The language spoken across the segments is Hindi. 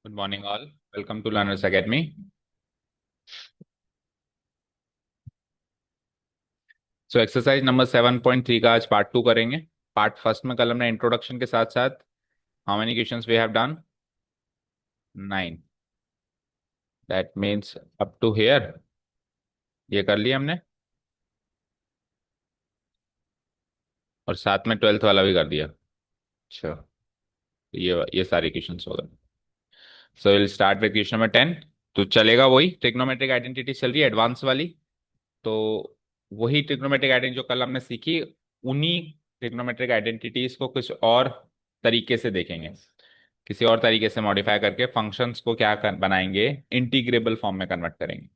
Good morning all. Welcome to learners academy. So exercise number 7.3 का आज पार्ट 2 करेंगे। पार्ट फर्स्ट में कल हमने इंट्रोडक्शन के साथ साथ how many questions we have done 9। That means up to here ये कर लिया हमने, और साथ में 12th वाला भी कर दिया। अच्छा, ये सारे क्वेश्चंस हो गए। So will start with question number 10। तो चलेगा, वही ट्रिग्नोमेट्रिक आइडेंटिटी चल रही है एडवांस वाली। तो वही ट्रिग्नोमेट्रिक आइडेंटिटी जो कल हमने सीखी, उन्हीं ट्रिग्नोमेट्रिक आइडेंटिटीज को कुछ और तरीके से देखेंगे, किसी और तरीके से मॉडिफाई करके फंक्शंस को बनाएंगे, इंटीग्रेबल फॉर्म में कन्वर्ट करेंगे।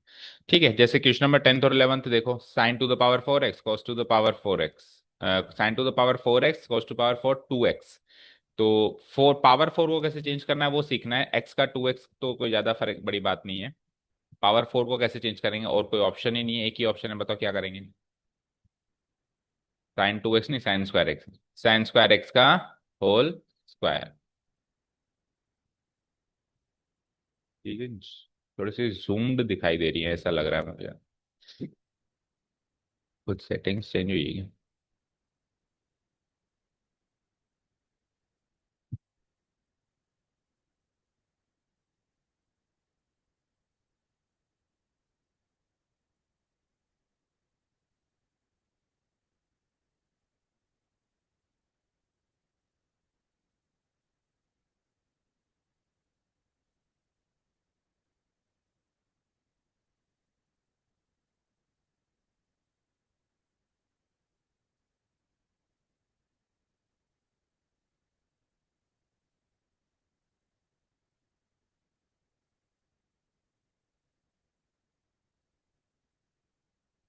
ठीक है, जैसे क्वेश्चन नंबर 10th और 11th देखो, sign to the power 4x cos two the power 4x, sign to the power 4x cos two power 4 2x। तो फोर पावर 4 को कैसे चेंज करना है वो सीखना है। x का 2x तो कोई ज्यादा फर्क बड़ी बात नहीं है। पावर 4 को कैसे चेंज करेंगे, और कोई ऑप्शन ही नहीं है, एक ही ऑप्शन है, बताओ क्या करेंगे। साइन 2x नहीं, sign square x, sign square x का होल स्क्वायर। ठीक है, थोड़ी सी जूम्ड दिखाई दे रही है ऐसा लग रहा है मुझे। कुछ सेटिंग्स चेंज हुई है।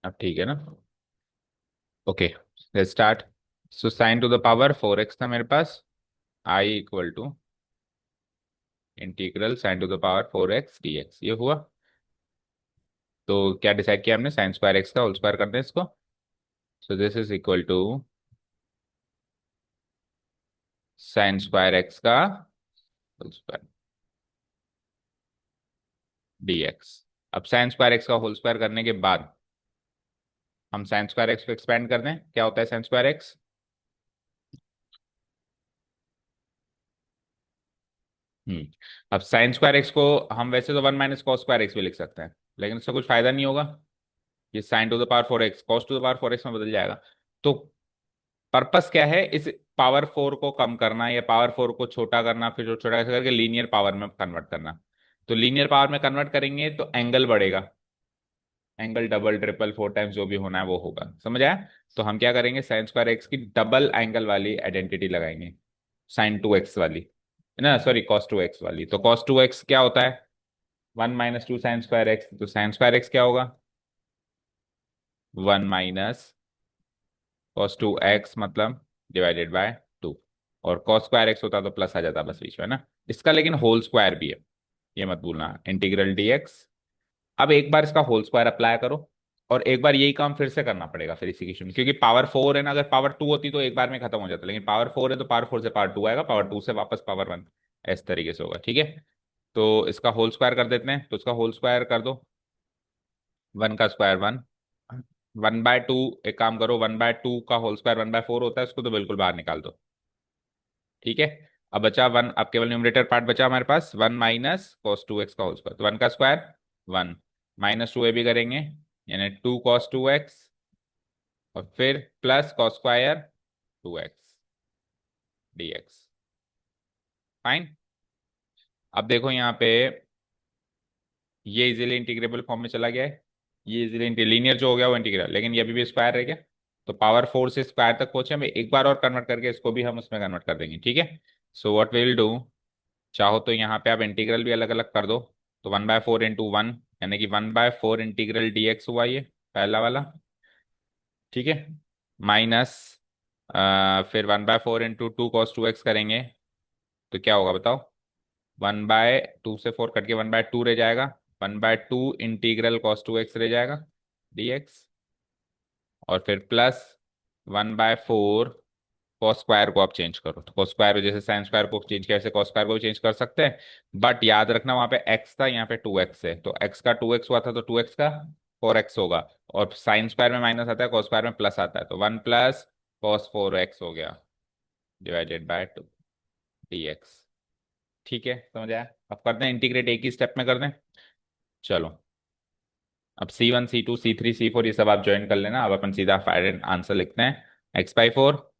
अब ठीक है ना। Okay, let's start. So sine to the power 4x था मेरे पास, I equal to integral sine to the power 4x dx, ये हुआ। तो क्या डिसाइड किया हमने, साइन स्क्वायर एक्स का होल स्क्वायर करते हैं इसको। So this is equal to sine square x का होल स्क्वायर dx। अब साइन स्क्वायर एक्स का होल स्क्वायर करने के बाद हम साइन स्क्वायर एक्स को एक्सपेंड कर दें, क्या होता है साइन स्क्वायर एक्स। हम्म अब साइन स्क्वायर एक्स को हम वैसे तो 1 - cos स्क्वायर एक्स भी लिख सकते हैं, लेकिन इसका कुछ फायदा नहीं होगा। ये sign to the power 4x cos two the power 4x में बदल जाएगा। तो पर्पस क्या है, इस पावर 4 को कम करना या पावर 4 को छोटा करना, फिर जो छोटा ऐसे करके लीनियर पावर में कन्वर्ट करना। तो लीनियर पावर में कन्वर्ट करेंगे तो एंगल बढ़ेगा, एंगल डबल ट्रिपल 4 टाइम्स जो भी होना है वो होगा, समझ आया। तो हम क्या करेंगे, साइन स्क्वायर एक्स की डबल एंगल वाली आइडेंटिटी लगाएंगे, साइन 2x वाली, है ना, सॉरी कॉस 2x वाली। तो कॉस 2x क्या होता है, 1 - 2 साइन स्क्वायर एक्स। तो साइन स्क्वायर एक्स क्या होगा, 1 - cos 2x मतलब डिवाइडेड बाय 2। और कॉस स्क्वायर एक्स होता तो प्लस आ जाता बस बीच में ना। इसका लेकिन होल स्क्वायर भी है, ये मत भूलना, इंटीग्रल dx। अब एक बार इसका होल स्क्वायर अप्लाई करो, और एक बार यही काम फिर से करना पड़ेगा फिर इसी केस में, क्योंकि पावर 4 है ना, अगर पावर 2 होती तो एक बार में खत्म हो जाता, लेकिन पावर 4 है तो पावर 4 से पावर 2 आएगा, पावर 2 से वापस पावर 1, इस तरीके से होगा। ठीक है, तो इसका होल स्क्वायर कर देते हैं, तो इसका होल स्क्वायर कर दो, 1 का स्क्वायर 1, 1/2। एक काम करो, 1/2 का होल स्क्वायर 1/4 होता है, उसको तो बिल्कुल बाहर निकाल दो। ठीक है, अब बचा 1, अब केवल न्यूमरेटर पार्ट बचा हमारे पास, 1 - cos 2x का होल स्क्वायर, तो 1 का स्क्वायर 1, -2 ये भी करेंगे, यानी 2 cos 2x, और फिर plus cos square 2x dx। Fine. अब देखो यहाँ पे, ये इजीली इंटीग्रेबल फॉर्म में चला गया है, ये इजीली लीनियर जो हो गया वो इंटीग्रल, लेकिन ये अभी भी स्क्वायर रह गया। तो पावर 4 से स्क्वायर तक पहुंचे, हम एक बार और कन्वर्ट करके इसको भी हम उसमें कन्वर्ट कर देंगे। ठीक है, so what we will do, चाहो तो यहाँ पे आप इंटीग्रल भी अलग अलग कर दो। तो 1/4 × 1, यानी कि 1/4 इंटीग्रल dx हुआ ये पहला वाला। ठीक है, माइनस, फिर 1/4 × 2 cos 2x करेंगे, तो क्या होगा बताओ, 1/2 से 4 कट के 1/2 रह जाएगा, 1/2 इंटीग्रल cos 2x रह जाएगा dx, और फिर प्लस 1/4 कॉस स्क्वायर को आप चेंज करो, तो कॉस स्क्वायर जैसे साइन स्क्वायर को चेंज किया, ऐसे कॉस स्क्वायर को भी चेंज कर सकते हैं। बट याद रखना वहां पे एक्स था, यहाँ पे 2x है, तो x का 2x हुआ था तो 2x का 4x होगा। और साइन स्क्वायर में माइनस आता है, कॉस स्क्वायर में प्लस आता है, तो 1 + cos 4x हो गया, डिवाइडेड बाय 2 dx। ठीक है, समझ आया? अब करते हैं इंटीग्रेट, एक ही स्टेप में कर दें। चलो, अब C1 C2 C3 C4 ये सब आप ज्वाइन कर लेना। अब अपन सीधा फाइनल आंसर लिखते हैं, x/4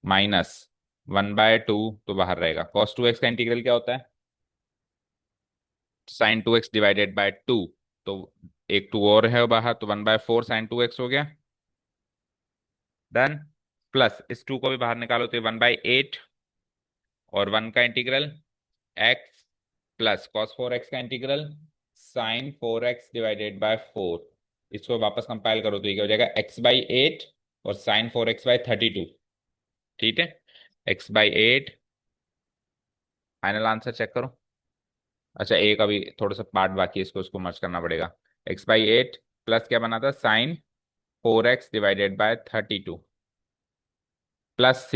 -1/2, तो बाहर रहेगा। cos 2x का इंटीग्रल क्या होता है? sin 2x डिवाइडेड बाय 2, तो एक 2 और है बाहर, तो 1/4 sin 2x हो गया। डन। प्लस इस 2 को भी बाहर निकालो, तो 1/8, और 1 का integral x, plus cos 4x का integral sin 4x divided by 4। इसको वापस कंपाइल करो तो ये क्या हो जाएगा, x/8 और sin 4x/32। ठीक है, x/8। फाइनल आंसर चेक करो। अच्छा, एक अभी थोड़ा सा पार्ट बाकी है, इसको उसको मर्ज करना पड़ेगा। x/8 प्लस क्या बना था, sin 4x divided by 32 plus c।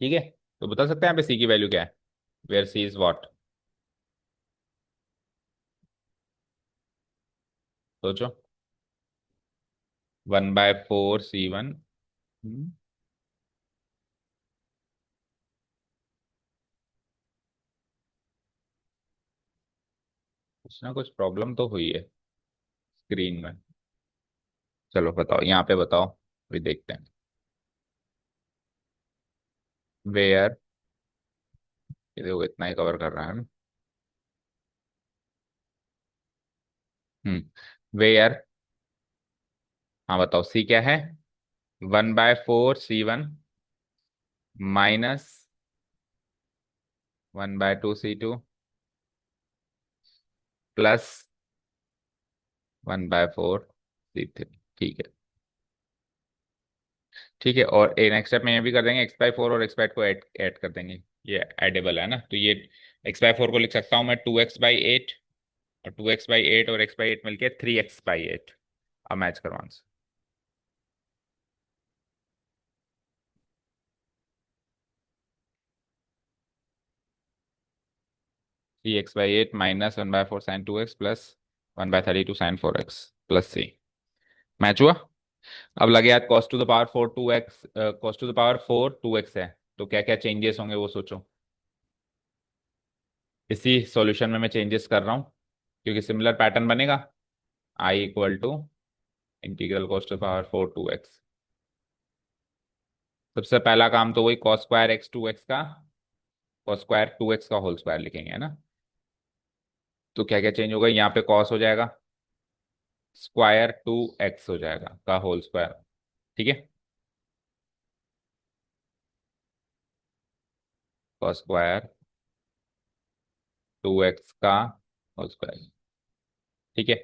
ठीक है, तो बता सकते हैं यहाँ पे c की वैल्यू क्या है? Where c is what? सोचो। 1/4 c1। कुछ ना कुछ प्रॉब्लम तो हुई है स्क्रीन में। चलो बताओ, यहाँ पे बताओ, अभी देखते हैं। वेयर, ये देखो इतना ही कवर कर रहा है ना। वेयर, हाँ बताओ सी क्या है? 1/4 c1 -1/2 c2 प्लस 1/4 c3। ठीक है, ठीक है। और ए नेक्स्ट स्टेप में ये भी कर देंगे, x/4 और x/8 को ऐड ऐड कर देंगे। ये एडेबल है ना, तो ये x/4 को लिख सकता हूँ मैं 2x/8, और 2x/8 और x/8 मिलके 3x/8। अब मैच करो answer. 3x/8 -1/4 sin 2x plus 1/32 sin 4x plus c। Match हुआ। अब लगे यार, cos⁴ 2x, cos⁴ 2x है, तो क्या क्या चेंजेस होंगे वो सोचो। इसी सॉल्यूशन में मैं चेंजेस कर रहा हूँ, क्योंकि सिमिलर पैटर्न बनेगा। I = cos⁴ 2x। सबसे पहला काम तो वही cos²x 2x का, cos²2x का होल स्क्वायर लिखेंगे, है ना। तो क्या क्या चेंज होगा, यहाँ पे cos हो जाएगा, ²2x हो जाएगा का होल स्क्वायर। ठीक है, cos²2x का होल स्क्वायर। ठीक है,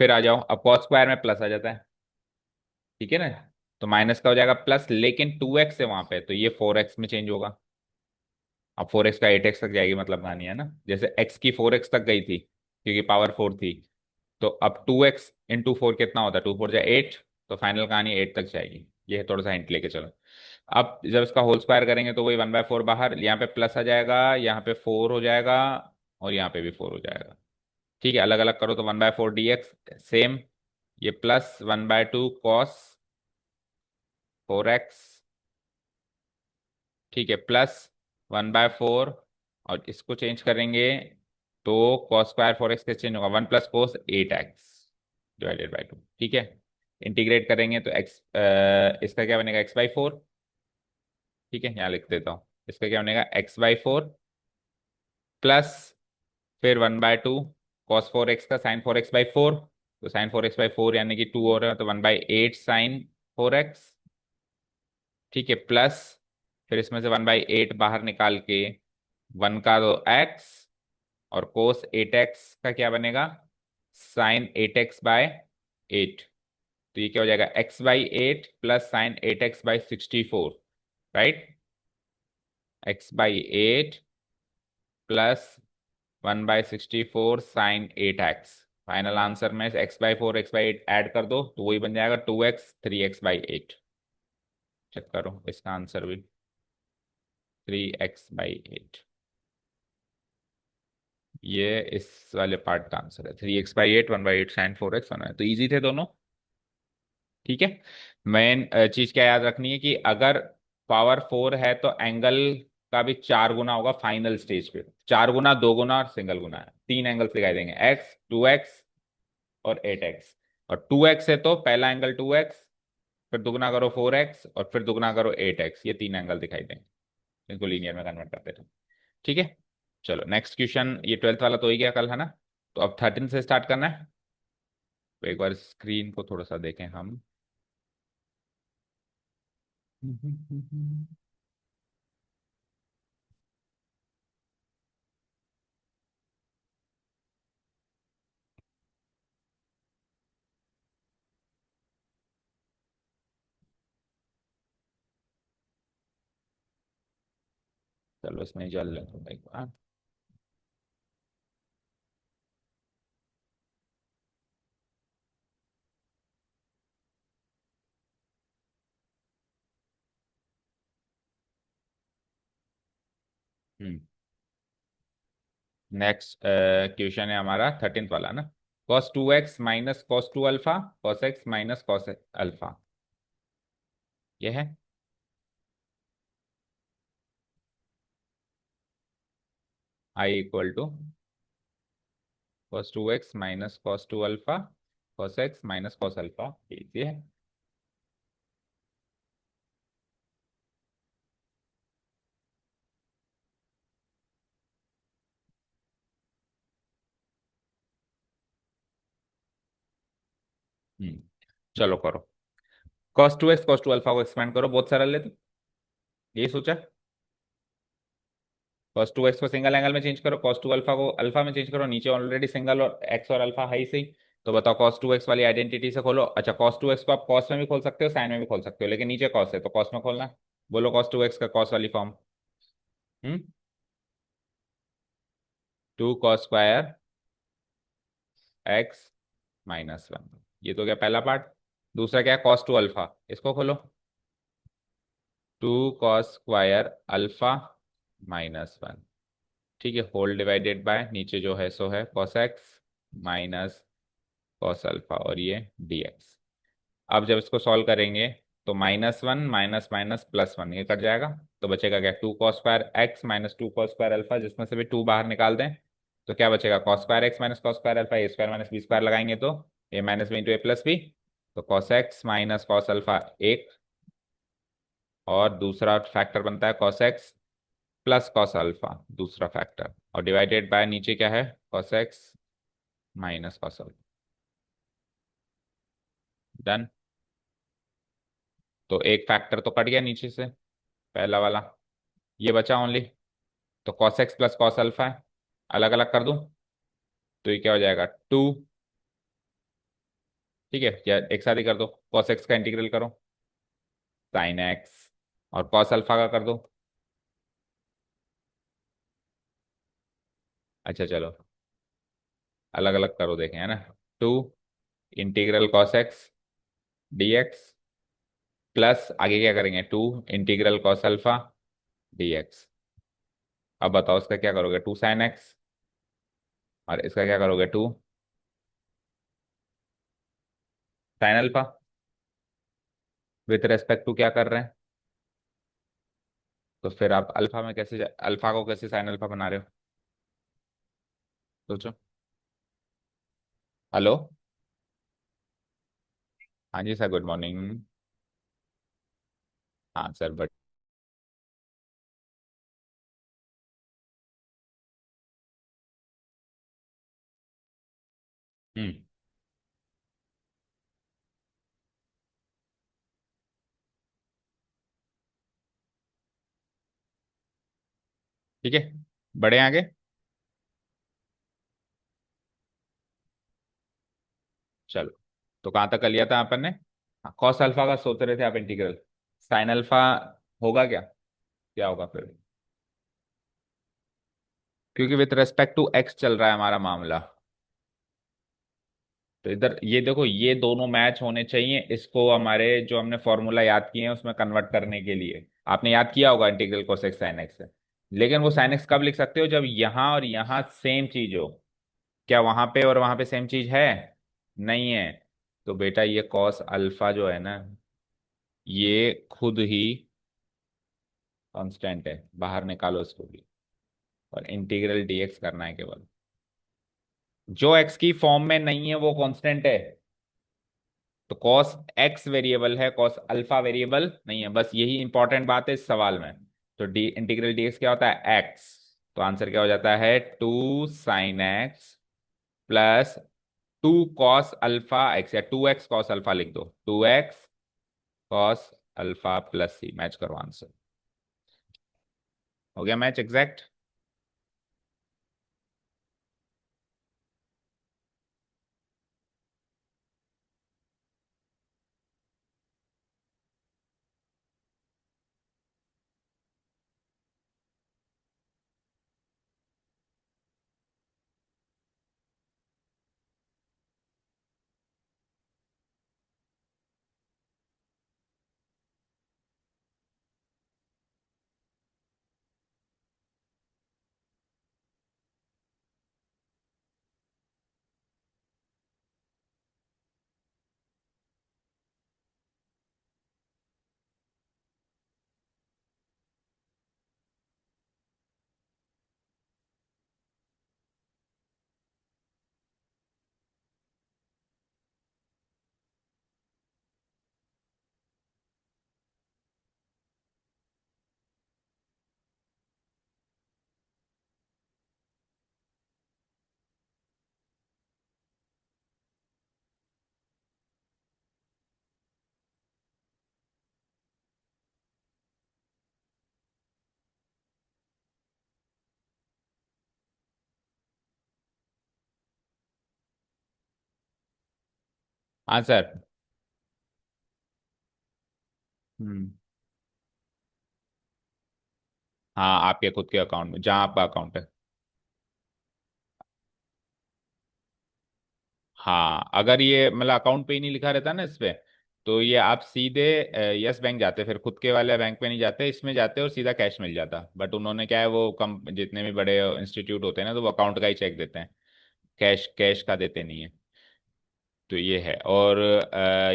फिर आ जाओ, अब cos स्क्वायर में प्लस आ जाता है। ठीक है ना, तो माइनस का हो जाएगा प्लस, लेकिन 2x है वहां पे, तो ये 4x में चेंज होगा। अब 4x का 8x तक जाएगी, मतलब कहानी है ना, जैसे x की 4x तक गई थी क्योंकि पावर 4 थी। तो अब 2x × 4 कितना होता है, 2×4 = 8, तो फाइनल कहानी 8 तक जाएगी। ये है, थोड़ा सा हिंट लेके चलो। अब जब इसका होल स्क्वायर करेंगे तो वही 1/4 बाहर, यहाँ पे प्लस आ जाएगा, यहाँ पे 4 हो जाएगा, और यहाँ पे भी 4 हो जाएगा। ठीक है, अलग अलग करो तो 1/4 dx सेम, ये प्लस 1/2 cos 4x। ठीक है, प्लस 1/4, और इसको चेंज करेंगे तो cos²4x कैसे चेंज होगा, 1 + cos 8x डिवाइडेड बाई 2। ठीक है, इंटीग्रेट करेंगे तो इसका क्या बनेगा, x/4। ठीक है, यहाँ लिख देता हूँ, इसका क्या बनेगा, x/4 प्लस, फिर 1/2 cos 4x का sin 4x/4, तो sin 4x/4 यानी कि 2 और है, तो 1/8 sin 4x। ठीक है, प्लस फिर इसमें से 1/8 बाहर निकाल के 1 का तो x, और cos 8x का क्या बनेगा, sin 8x/8। तो ये क्या हो जाएगा, x/8 plus sin 8x/64, right. x/8 plus 1/64 sin 8x। Final answer में x/4 x/8 ऐड कर दो, तो वही बन जाएगा 2x 3x/8। चेक करो इसका आंसर भी 3x/8। ये इस वाले पार्ट का आंसर है 3x/8, 1/8 साइन 4x होना है, तो इजी थे दोनों। ठीक है। मेन चीज क्या याद रखनी है कि अगर पावर 4 है तो एंगल का भी 4 गुना होगा फाइनल स्टेज पे। 4 गुना, 2 गुना और सिंगल गुना है, 3 एंगल्स दिखाई देंगे, एक्स, 2x और 8x। और 2x है तो पहला एंगल 2x, फिर दुगना करो 4x और फिर दुगना करो 8x, ये 3 एंगल दिखाई देंगे। इनको लीनियर में कन्वर्ट करते थे। ठीक है। चलो नेक्स्ट क्वेश्चन, ये 12th वाला तो ही गया कल, है ना। तो अब 13 से स्टार्ट करना है। तो एक बार स्क्रीन को थोड़ा सा देखें हम। चलो इसमें जल लें थोड़ा एक बार। हम्म। नेक्स्ट क्वेश्चन है हमारा 13th वाला ना। cos 2x minus cos 2 alpha, cos x minus cos alpha, ये है। I equal to cos 2x minus cos 2 alpha, cos x minus cos alpha, ये है। हम्म। चलो करो। cos 2x cos 2 अल्फा को एक्सपेंड करो, बहुत सरल है। तो ये सोचा। cos 2x को सिंगल एंगल में चेंज करो, cos 2 अल्फा को अल्फा में चेंज करो, नीचे ऑलरेडी सिंगल और x और अल्फा है ही सही। तो बताओ cos 2x वाली आइडेंटिटी से खोलो। अच्छा, cos 2x को आप cos में भी खोल सकते हो, साइन में भी खोल सकते हो, लेकिन नीचे cos है तो cos में खोलना है। बोलो cos 2x का cos वाली फॉर्म। 2 cos² x-1, ये तो क्या पहला पार्ट। दूसरा क्या है, cos 2 अल्फा, इसको खोलो। 2 cos² अल्फा-1, ठीक है, होल डिवाइडेड बाय नीचे जो है सो है cos x minus cos alpha, और ये dx। अब जब इसको सॉल्व करेंगे तो -1 माइनस माइनस +1, ये कट जाएगा। तो बचेगा क्या, 2 cos² x minus 2 cos² alpha, जिसमें से भी 2 बाहर निकाल दें तो क्या बचेगा, cos² x minus cos² alpha, a² minus b² लगाएंगे तो a minus B into a+b। तो cos x minus cos alpha एक, और दूसरा फैक्टर बनता है cos x plus cos alpha, दूसरा फैक्टर, और डिवाइडेड बाय नीचे क्या है, cos x minus cos alpha. Done. तो एक फैक्टर तो कट गया नीचे से, पहला वाला, ये बचा ओनली। तो cos x plus cos alpha है, अलग अलग कर दूं तो ये क्या हो जाएगा, 2। ठीक है, या एक साथ ही कर दो, cos x का इंटीग्रल करो sin x, और cos अल्फा का कर दो। अच्छा चलो अलग अलग करो, देखें, है ना। 2 integral cos x dx, plus आगे क्या करेंगे, 2 इंटीग्रल cos अल्फा dx। अब बताओ इसका क्या करोगे, 2 sin x, और इसका क्या करोगे, 2 sin अल्फा। विथ रेस्पेक्ट टू क्या कर रहे हैं, तो फिर आप अल्फा में कैसे, अल्फा को कैसे sin अल्फा बना रहे हो, सोचो। हेलो। हाँ जी सर, गुड मॉर्निंग। हाँ सर, बट हम्म। ठीक है, बढ़े आगे। चलो, तो कहाँ तक कर लिया था अपन ने। हाँ, कॉस अल्फा का सोच रहे थे आप इंटीग्रल, साइन अल्फा होगा क्या, क्या होगा फिर, क्योंकि विथ रेस्पेक्ट टू एक्स चल रहा है हमारा मामला। तो इधर ये देखो, ये दोनों मैच होने चाहिए इसको हमारे जो हमने फॉर्मूला याद किए हैं उसमें कन्वर्ट करने के लिए। आपने याद किया होगा इंटीग्रल कोसेक साइन एक्स से। लेकिन वो साइन एक्स कब लिख सकते हो, जब यहाँ और यहाँ सेम चीज हो। क्या वहां पे और वहां पे सेम चीज है? नहीं है। तो बेटा ये कॉस अल्फा जो है ना, ये खुद ही कांस्टेंट है, बाहर निकालो इसको भी। और इंटीग्रल डीएक्स करना है केवल। जो एक्स की फॉर्म में नहीं है वो कांस्टेंट है। तो कॉस एक्स वेरिएबल है, कॉस अल्फा वेरिएबल नहीं है, बस यही इंपॉर्टेंट बात है इस सवाल में। तो डी इंटीग्रल डीएक्स क्या होता है? एक्स। तो आंसर क्या हो जाता है? 2 sin x plus 2 cos alpha x, या 2x cos अल्फा लिख दो, 2x cos अल्फा प्लस सी। मैच करो आंसर। हो गया मैच एग्जैक्ट। आंसर। हम्म। हाँ, आपके खुद के अकाउंट में, जहां आपका अकाउंट है। हाँ, अगर ये मतलब अकाउंट पे ही नहीं लिखा रहता ना इस पे, तो ये आप सीधे यस बैंक जाते, फिर खुद के वाले बैंक पे नहीं जाते, इसमें जाते और सीधा कैश मिल जाता। बट उन्होंने क्या है, वो कम जितने भी बड़े इंस्टीट्यूट होते हैं ना, तो वो अकाउंट का ही चेक देते हैं, कैश कैश का देते नहीं है। तो ये है। और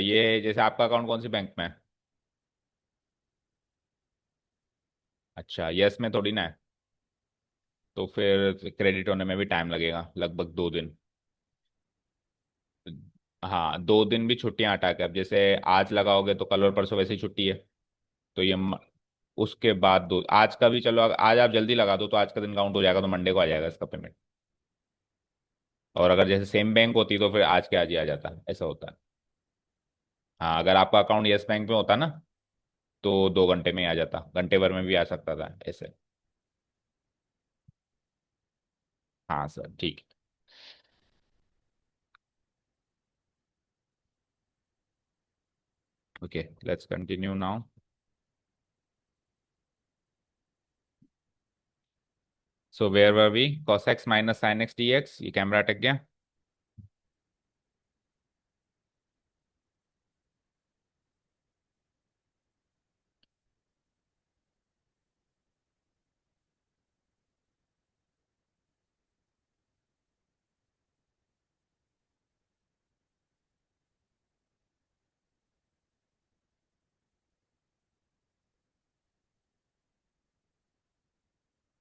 ये जैसे आपका अकाउंट कौन सी बैंक में है? अच्छा, यस में थोड़ी ना है। तो फिर क्रेडिट होने में भी टाइम लगेगा, लगभग 2 दिन। हाँ, 2 दिन भी छुट्टियां हटा के, अब जैसे आज लगाओगे तो कल और परसों वैसे ही छुट्टी है। तो ये उसके बाद दो, आज का भी चलो, अगर आज आप जल्दी लगा दो तो आज का दिन काउंट हो जाएगा, तो मंडे को आ जाएगा इसका पेमेंट। और अगर जैसे सेम बैंक होती तो फिर आज के आज ही आ जाता, ऐसा होता है। हाँ, अगर आपका अकाउंट यस बैंक में होता ना, तो 2 घंटे में ही आ जाता, घंटे भर में भी आ सकता था ऐसे। हाँ सर, ठीक है। Okay, let's continue now. So where were we? cos x minus sine x d x, ये कैमरा अटक गया।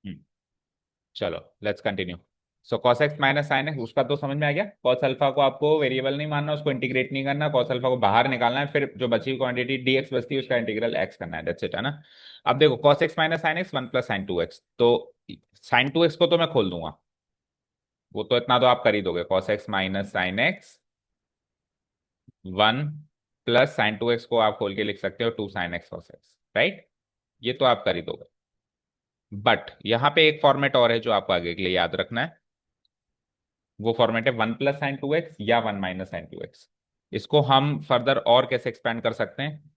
हम्म, चलो let's continue. So cos x minus sine x, उसका तो समझ में आ गया। cos अल्फा को आपको वेरिएबल नहीं मानना, उसको इंटीग्रेट नहीं करना, cos अल्फा को बाहर निकालना है, फिर जो बची हुई क्वांटिटी dx बचती है उसका इंटीग्रल x करना है, दैट्स इट, है ना। अब देखो, cos x minus sine x 1 plus sin 2x, तो sin 2x को तो मैं खोल दूंगा, वो तो इतना तो आप कर ही दोगे। cos x minus sine x 1 plus sin 2x को आप खोल के लिख सकते हो 2 sin x cos x, right. ये तो आप कर ही दोगे। बट यहाँ पे एक फॉर्मेट और है जो आपको आगे के लिए याद रखना है। वो फॉर्मेट है 1 प्लस sin 2x या 1 माइनस sin 2x। इसको हम फर्दर और कैसे एक्सपेंड कर सकते हैं?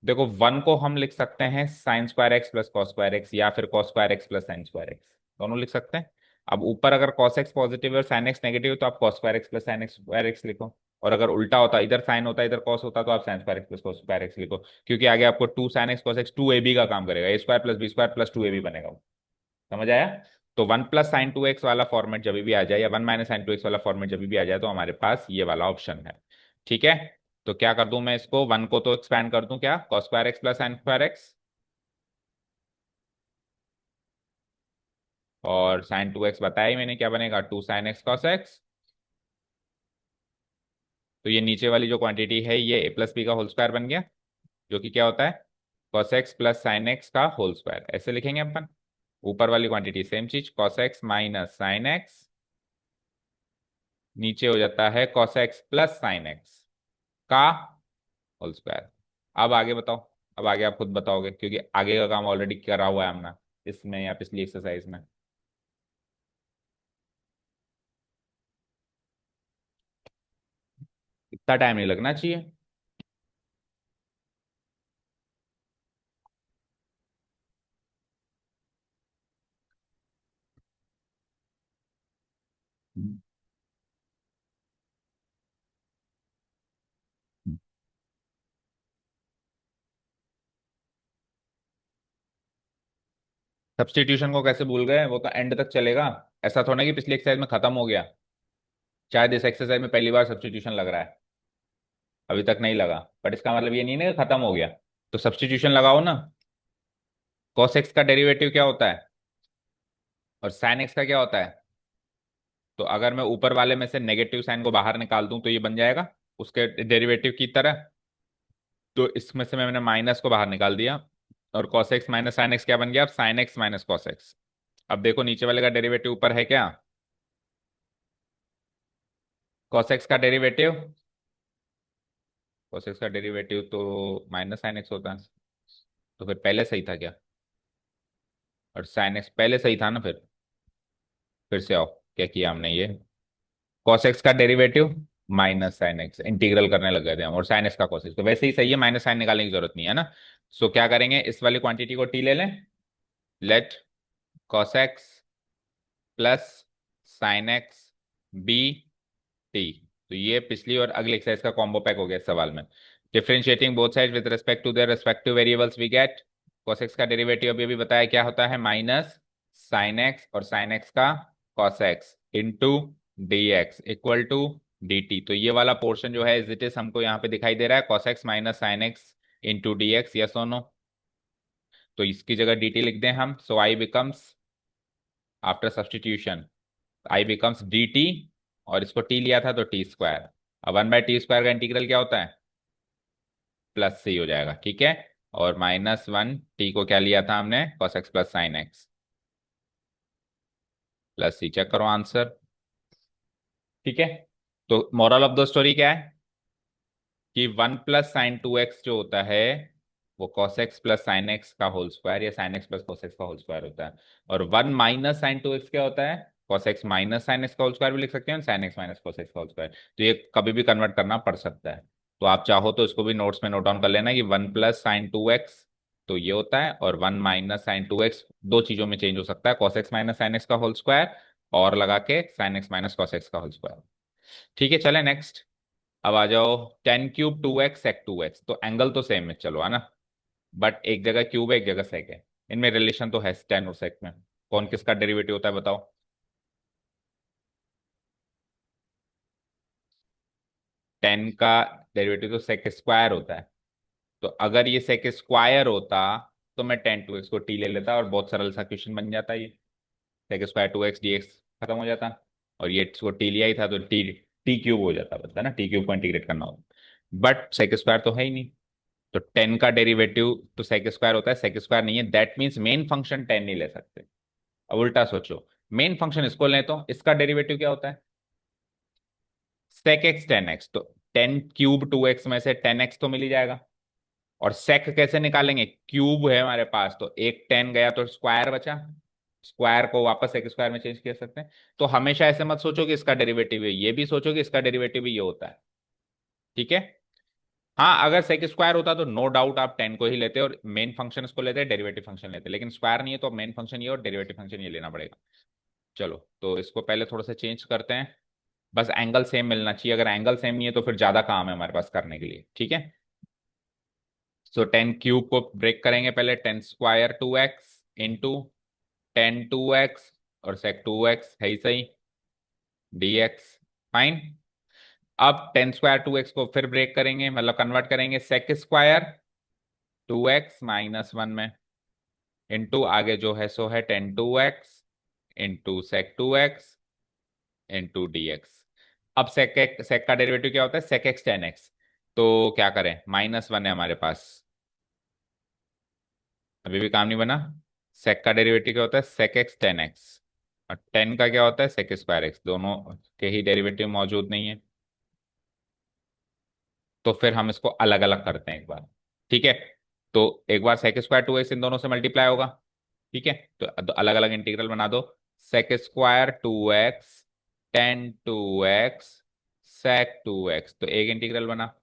देखो, 1 को हम लिख सकते हैं sin² x plus cos² x, या फिर cos² x प्लस sin²x, दोनों लिख सकते हैं। अब ऊपर अगर cos x पॉजिटिव है और sin x नेगेटिव है, तो आप cos² x plus sin² x लिखो। और अगर उल्टा होता, इधर साइन होता इधर कॉस होता, तो आप sine square x plus cos square X लिखो, क्योंकि आगे आपको two sine x cos X two A B का काम करेगा, A square plus B square plus two A B बनेगा वो। समझ आया? तो one plus sine two X वाला फॉर्मेट जब भी आ जाए, या one minus sine two X वाला फॉर्मेट जब भी आ जाए, तो हमारे पास ये वाला ऑप्शन है। ठीक है, तो क्या कर दूं मैं इसको, वन को तो एक्सपैंड कर दूं, क्या cos square x plus sine square x, और साइन टू एक्स बताया ही मैंने क्या बनेगा, two sine x cos x. तो ये नीचे वाली जो क्वांटिटी है ये ए प्लस बी का होल स्क्वायर बन गया, जो कि क्या होता है, cos x plus sine x का होल स्क्वायर, ऐसे लिखेंगे अपन। ऊपर वाली क्वांटिटी सेम चीज, cos x minus sine x, नीचे हो जाता है cos x plus sine x का होल स्क्वायर। अब आगे बताओ, अब आगे आप खुद बताओगे, क्योंकि आगे का काम ऑलरेडी करा हुआ है हमने इसमें या पिछली एक्सरसाइज में। इतना टाइम नहीं लगना चाहिए। सब्सटीट्यूशन को कैसे भूल गए, वो तो एंड तक चलेगा। ऐसा थोड़ा ना कि पिछली एक्सरसाइज में खत्म हो गया, शायद इस एक्सरसाइज में पहली बार सब्सटीट्यूशन लग रहा है, अभी तक नहीं लगा, बट इसका मतलब ये नहीं ना कि खत्म हो गया। तो सब्सटीट्यूशन लगाओ ना। कॉस एक्स का डेरिवेटिव क्या होता है, और साइन एक्स का क्या होता है। तो अगर मैं ऊपर वाले में से नेगेटिव साइन को बाहर निकाल दूं तो ये बन जाएगा उसके डेरिवेटिव की तरह। तो इसमें से मैंने माइनस को बाहर निकाल दिया, और cos x minus sine x क्या बन गया, अब sign x minus cos x. अब देखो नीचे वाले का डेरिवेटिव ऊपर है क्या, कॉस एक्स का डेरिवेटिव, कॉस एक्स का डेरिवेटिव तो माइनस साइन एक्स होता है, तो फिर पहले सही था क्या, और साइन एक्स पहले सही था ना, फिर से आओ, क्या किया हमने ये, कॉस एक्स का derivative minus sine x, integral करने लग गए थे हम, और साइन एक्स का कॉस एक्स तो वैसे ही सही है, माइनस साइन निकालने की जरूरत नहीं है ना। सो क्या करेंगे, इस वाली क्वांटिटी को टी ले लें, let cos x plus sine x be t. तो ये पिछली और अगली एक्सरसाइज का कॉम्बो पैक हो गया इस सवाल में। Differentiating both side with respect to their respective variables we get, cos x का डेरिवेटिव अभी अभी बताया क्या होता है, माइनस साइन एक्स और साइन एक्स का cos x into D x equal to d t. तो ये वाला पोर्शन जो है इज इट इज हमको यहाँ पे दिखाई दे रहा है, cos x minus sine X into D X, yes और नो। तो इसकी जगह डी टी लिख दें हम, so I becomes, after substitution I becomes D T, और इसको टी लिया था तो टी स्क्वायर। अब वन बाई टी स्क्वायर का इंटीग्रल क्या होता है, प्लस सी हो जाएगा, ठीक है। और माइनस वन टी को क्या लिया था हमने, cos x plus sine X, plus C, check करो आंसर। ठीक है, तो मॉरल ऑफ द स्टोरी क्या है, कि one plus sine two x जो होता है वो cos x plus sine x का होल स्क्वायर, या sign X plus cos x का होल स्क्वायर होता है। और one minus sine two x क्या होता है, cos x minus sine x का होल स्क्वायर भी लिख सकते हैं, sign x minus cos x का होल स्क्वायर। तो ये कभी भी कन्वर्ट करना पड़ सकता है। तो आप चाहो तो इसको भी नोट्स में नोट डाउन कर लेना कि one plus sine two x तो ये होता है, और one minus sine two x दो चीजों में चेंज हो सकता है, cos x minus sine x का होल स्क्वायर, और लगा के sine x minus cos x का होल स्क्वायर। ठीक है, चले नेक्स्ट। अब आ जाओ, tan cube two x sec two x, तो एंगल तो सेम है चलो, है ना, बट एक जगह क्यूब है एक जगह सेक है, इनमें रिलेशन तो है टेन और सेक में, कौन किसका डेरिवेटिव होता है बताओ। टेन का डेरिवेटिव तो सेक स्क्वायर होता है, तो अगर ये सेक स्क्वायर होता तो मैं टेन टू एक्स को टी ले लेता और बहुत सरल सा क्वेश्चन बन जाता ये, sec square two x d x खत्म हो जाता। और ये इसको टी लिया ही था तो टी टी क्यूब हो जाता, बता ना, टी क्यूब को इंटीग्रेट करना होता, बट सेक स्क्वायर तो है ही नहीं। तो टेन का डेरिवेटिव तो सेक स्क्वायर होता है, सेक स्क्वायर नहीं है, that means main function ten नहीं ले सकते। अब उल्टा सोचो, मेन फंक्शन इसको लें तो इसका डेरिवेटिव क्या होता है, सेक एक्स टेन एक्स, तो टेन क्यूब टू एक्स में से टेन एक्स तो मिल ही जाएगा। और सेक कैसे निकालेंगे, क्यूब है हमारे पास तो एक टेन गया तो स्क्वायर बचा, स्क्वायर को वापस एक स्क्वायर में चेंज कर सकते हैं। तो हमेशा ऐसे मत सोचो कि इसका डेरिवेटिव है, ये भी सोचो कि इसका डेरिवेटिव भी ये होता है। ठीक है, हाँ अगर सेक स्क्वायर होता तो नो डाउट आप टेन को ही लेते और मेन फंक्शन इसको लेते, डेरिवेटिव फंक्शन लेते, लेकिन स्क्वायर नहीं है तो मेन फंक्शन ये और डेरिवेटिव फंक्शन ये लेना पड़ेगा। चलो तो इसको पहले थोड़ा सा चेंज करते हैं, बस एंगल सेम मिलना चाहिए, अगर एंगल सेम नहीं है तो फिर ज्यादा काम है हमारे पास करने के लिए, ठीक है। सो 10 क्यूब को ब्रेक करेंगे पहले, 10 स्क्वायर 2x इंटू 10 2x और सेक 2x है ही सही, dx, फाइन। अब 10 स्क्वायर 2x को फिर ब्रेक करेंगे, मतलब कन्वर्ट करेंगे sec स्क्वायर 2x -1 में, इंटू आगे जो है सो है 10 2x into sec 2x into dx। अब सेक का डेरिवेटिव क्या होता है, sec x tan x। तो क्या करें, -1 है हमारे पास, अभी भी काम नहीं बना। सेक का डेरिवेटिव क्या होता है, sec x tan x, और 10 का क्या होता है sec2x, दोनों के ही डेरिवेटिव मौजूद नहीं है। तो फिर हम इसको अलग अलग करते हैं एक बार, ठीक है। तो एक बार sec2x इन दोनों से मल्टीप्लाई होगा, ठीक है। तो अलग अलग इंटीग्रल बना दो, sec2x tan 2x sec 2x, तो एक इंटीग्रल बना।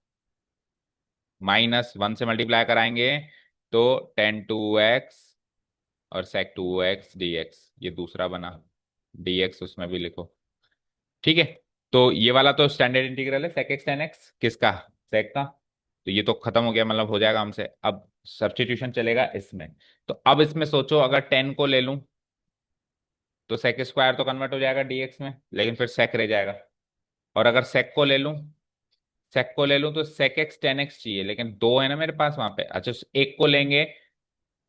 -1 से मल्टीप्लाई कराएंगे तो tan 2x और sec 2x dx, ये दूसरा बना, dx उसमें भी लिखो, ठीक है। तो ये वाला तो स्टैंडर्ड इंटीग्रल है sec x tan x, किसका, sec का। तो ये तो खत्म हो गया, मतलब हो जाएगा हमसे। अब सब्स्टिट्यूशन चलेगा इसमें। तो अब इसमें सोचो, अगर 10 को ले लूं तो sec स्क्वायर तो कन्वर्ट हो जाएगा dx में, लेकिन फिर sec रह जाएगा। और अगर sec को ले लूं तो sec x tan x चाहिए, लेकिन दो है ना मेरे पास वहां पे। अच्छा, एक को लेंगे,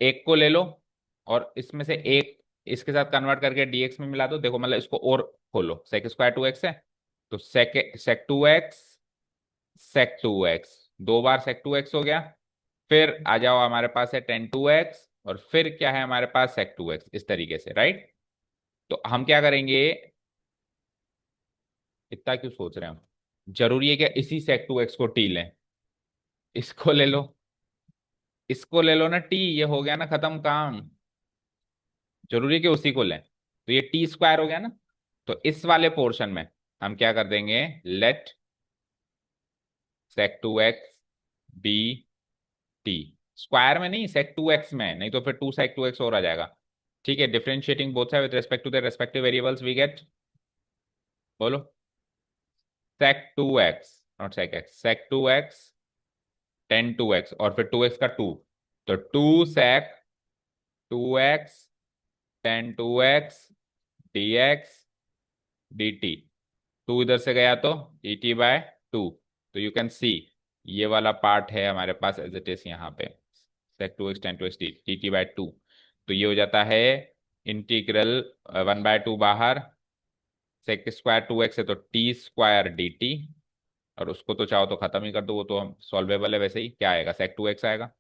एक को ले लो और इसमें से एक इसके साथ कन्वर्ट करके dx में मिला दो, देखो मतलब इसको और खोलो, sec2x है तो sec2x, दो बार sec2x हो गया। फिर आ जाओ, हमारे पास है tan 2x, और फिर क्या है हमारे पास sec 2x, इस तरीके से, राइट। तो हम क्या करेंगे, इतना क्यों सोच रहे हो, जरूरी है क्या इसी sec 2x को टी लें, इसको ले लो, इसको ले लो ना टी, ये हो गया ना खत्म काम। जरूरी है कि उसी को लें, तो ये टी स्क्वायर हो गया ना। तो इस वाले पोर्शन में हम क्या कर देंगे, let sec 2x be t, square में नहीं sec 2x में, नहीं तो फिर 2 sec 2x और आ जाएगा, ठीक है। Differentiating both side with respect to the respective variables we get, बोलो, sec 2x, not sec x tan 2x और फिर 2x का 2, तो 2 sec 2x tan 2x dx dt, 2 इधर से गया तो et/2। तो यू कैन सी ये वाला पार्ट है हमारे पास एज इट इज यहाँ पे, sec 2x tan 2x dt/2। तो ये हो जाता है इंटीग्रल 1/2 बाहर, sec2x है तो t² dt, और उसको तो चाहो तो खत्म ही कर दो, वो तो हम सॉल्वेबल है वैसे ही। क्या आएगा, sec 2x आएगा,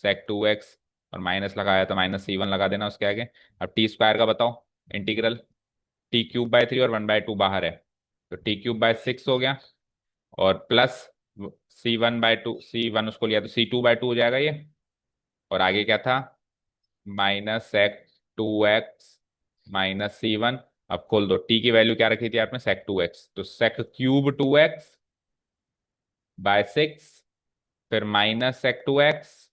sec 2x, और माइनस लगाया तो -c1 लगा देना उसके आगे। अब टी स्क्वायर का बताओ इंटीग्रल, t³/3 और 1/2 बाहर है, तो t³/6 हो गया, और प्लस C1/2, C1 उसको लिया तो C2/2 हो जाएगा ये। और आगे क्या था, -sec 2x -c1। अब खोल दो, t की वैल्यू क्या रखी थी आपने, sec 2x, तो sec3/2x/6, फिर -sec 2x,